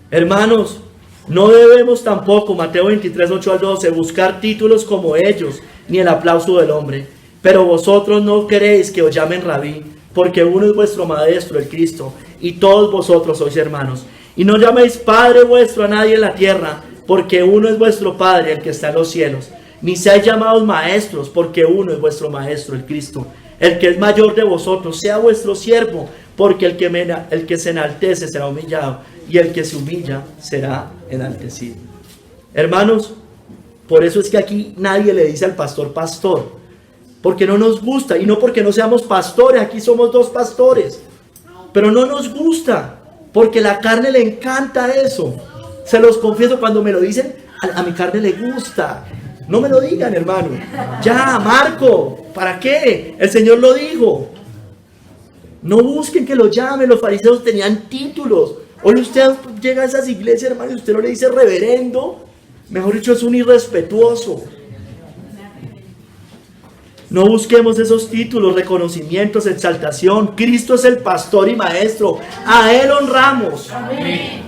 Hermanos, no debemos tampoco, Mateo 23, 8 al 12, buscar títulos como ellos, ni el aplauso del hombre. Pero vosotros no queréis que os llamen rabí, porque uno es vuestro maestro, el Cristo, y todos vosotros sois hermanos. Y no llaméis Padre vuestro a nadie en la tierra, porque uno es vuestro Padre, el que está en los cielos. Ni seáis llamados maestros, porque uno es vuestro Maestro, el Cristo. El que es mayor de vosotros sea vuestro siervo, porque el que se enaltece será humillado, y el que se humilla será enaltecido. Hermanos, por eso es que aquí nadie le dice al pastor, pastor, porque no nos gusta, y no porque no seamos pastores, aquí somos dos pastores, pero no nos gusta, porque la carne le encanta eso. Se los confieso, cuando me lo dicen, a mi carne le gusta. No me lo digan, hermano. Ya, Marco, ¿para qué? El Señor lo dijo. No busquen que lo llamen. Los fariseos tenían títulos. Hoy usted llega a esas iglesias, hermano, y usted no le dice reverendo. Mejor dicho, es un irrespetuoso. No busquemos esos títulos, reconocimientos, exaltación. Cristo es el pastor y maestro. A Él honramos. Amén.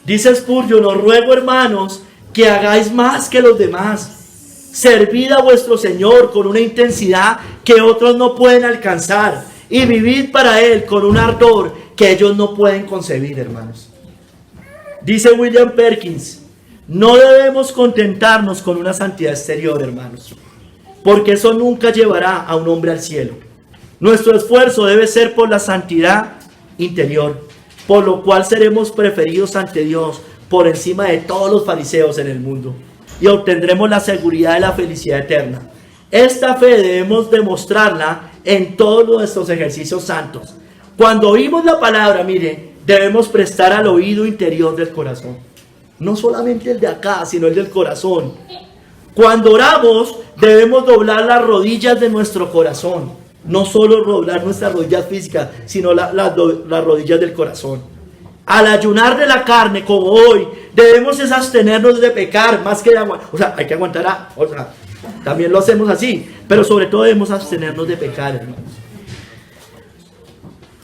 Dice Spurgeon: os ruego, hermanos, que hagáis más que los demás. Servid a vuestro Señor con una intensidad que otros no pueden alcanzar. Y vivid para Él con un ardor que ellos no pueden concebir, hermanos. Dice William Perkins: no debemos contentarnos con una santidad exterior, hermanos, porque eso nunca llevará a un hombre al cielo. Nuestro esfuerzo debe ser por la santidad interior, por lo cual seremos preferidos ante Dios por encima de todos los fariseos en el mundo, y obtendremos la seguridad de la felicidad eterna. Esta fe debemos demostrarla en todos nuestros ejercicios santos. Cuando oímos la palabra, mire, debemos prestar al oído interior del corazón. No solamente el de acá, sino el del corazón. Cuando oramos, debemos doblar las rodillas de nuestro corazón. No solo doblar nuestras rodillas físicas, sino las rodillas del corazón. Al ayunar de la carne, como hoy, debemos abstenernos de pecar, más que de aguantar. O sea, hay que aguantar, también lo hacemos así, pero sobre todo debemos abstenernos de pecar, hermanos.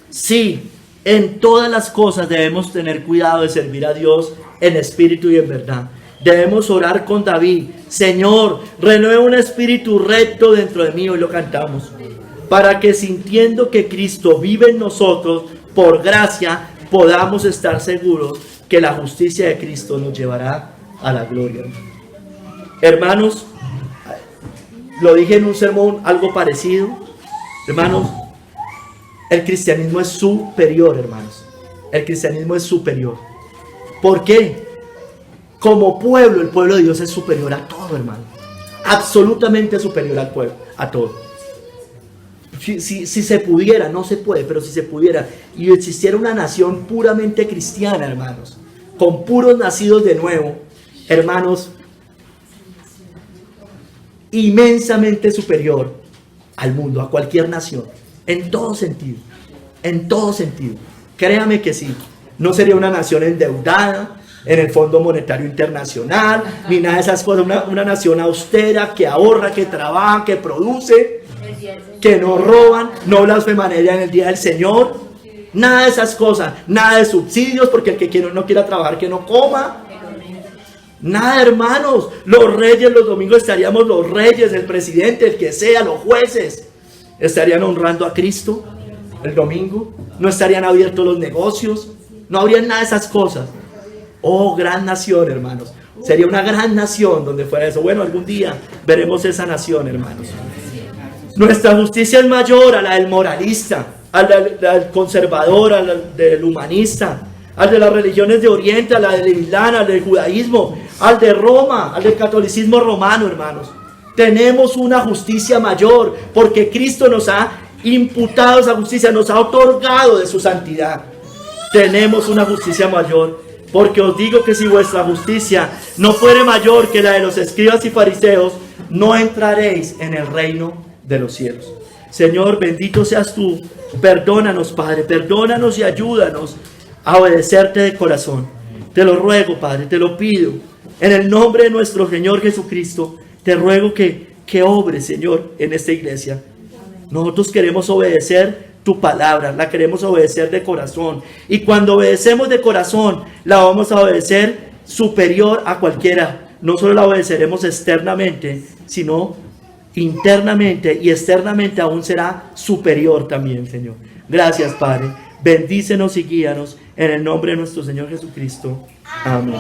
Sí, en todas las cosas debemos tener cuidado de servir a Dios en espíritu y en verdad. Debemos orar con David: Señor, renueva un espíritu recto dentro de mí. Hoy lo cantamos. Para que sintiendo que Cristo vive en nosotros, por gracia, podamos estar seguros que la justicia de Cristo nos llevará a la gloria. Hermanos, lo dije en un sermón algo parecido. Hermanos, el cristianismo es superior, hermanos. El cristianismo es superior. ¿Por qué? Como pueblo, el pueblo de Dios es superior a todo, hermano. Absolutamente superior al pueblo, a todo. Si se pudiera, no se puede, pero si se pudiera, y existiera una nación puramente cristiana, hermanos, con puros nacidos de nuevo, hermanos, inmensamente superior al mundo, a cualquier nación, en todo sentido, en todo sentido. Créame que sí. No sería una nación endeudada en el Fondo Monetario Internacional, ni nada de esas cosas. Una nación austera, que ahorra, que trabaja, que produce, que no roban, no blasfemaría en el día del Señor. Nada de esas cosas, nada de subsidios, porque el que no quiera trabajar, que no coma. Nada, hermanos. Los reyes, los domingos estaríamos los reyes, el presidente, el que sea, los jueces, estarían honrando a Cristo el domingo. No estarían abiertos los negocios, no habría nada de esas cosas. Oh, gran nación, hermanos. Sería una gran nación donde fuera eso. Bueno, algún día veremos esa nación, hermanos. Nuestra justicia es mayor a la del moralista, a la del conservador, a la del humanista, al de las religiones de Oriente, a la del Islam, al del judaísmo, al de Roma, al del catolicismo romano, hermanos. Tenemos una justicia mayor porque Cristo nos ha imputado esa justicia, nos ha otorgado de su santidad. Tenemos una justicia mayor, porque os digo que si vuestra justicia no fuere mayor que la de los escribas y fariseos, no entraréis en el reino de los cielos. Señor, bendito seas tú. Perdónanos, Padre, perdónanos y ayúdanos a obedecerte de corazón. Te lo ruego, Padre, te lo pido. En el nombre de nuestro Señor Jesucristo, te ruego que obres, Señor, en esta iglesia. Nosotros queremos obedecer tu palabra, la queremos obedecer de corazón. Y cuando obedecemos de corazón, la vamos a obedecer superior a cualquiera. No solo la obedeceremos externamente, sino internamente y externamente aún será superior también, Señor. Gracias, Padre. Bendícenos y guíanos en el nombre de nuestro Señor Jesucristo. Amén.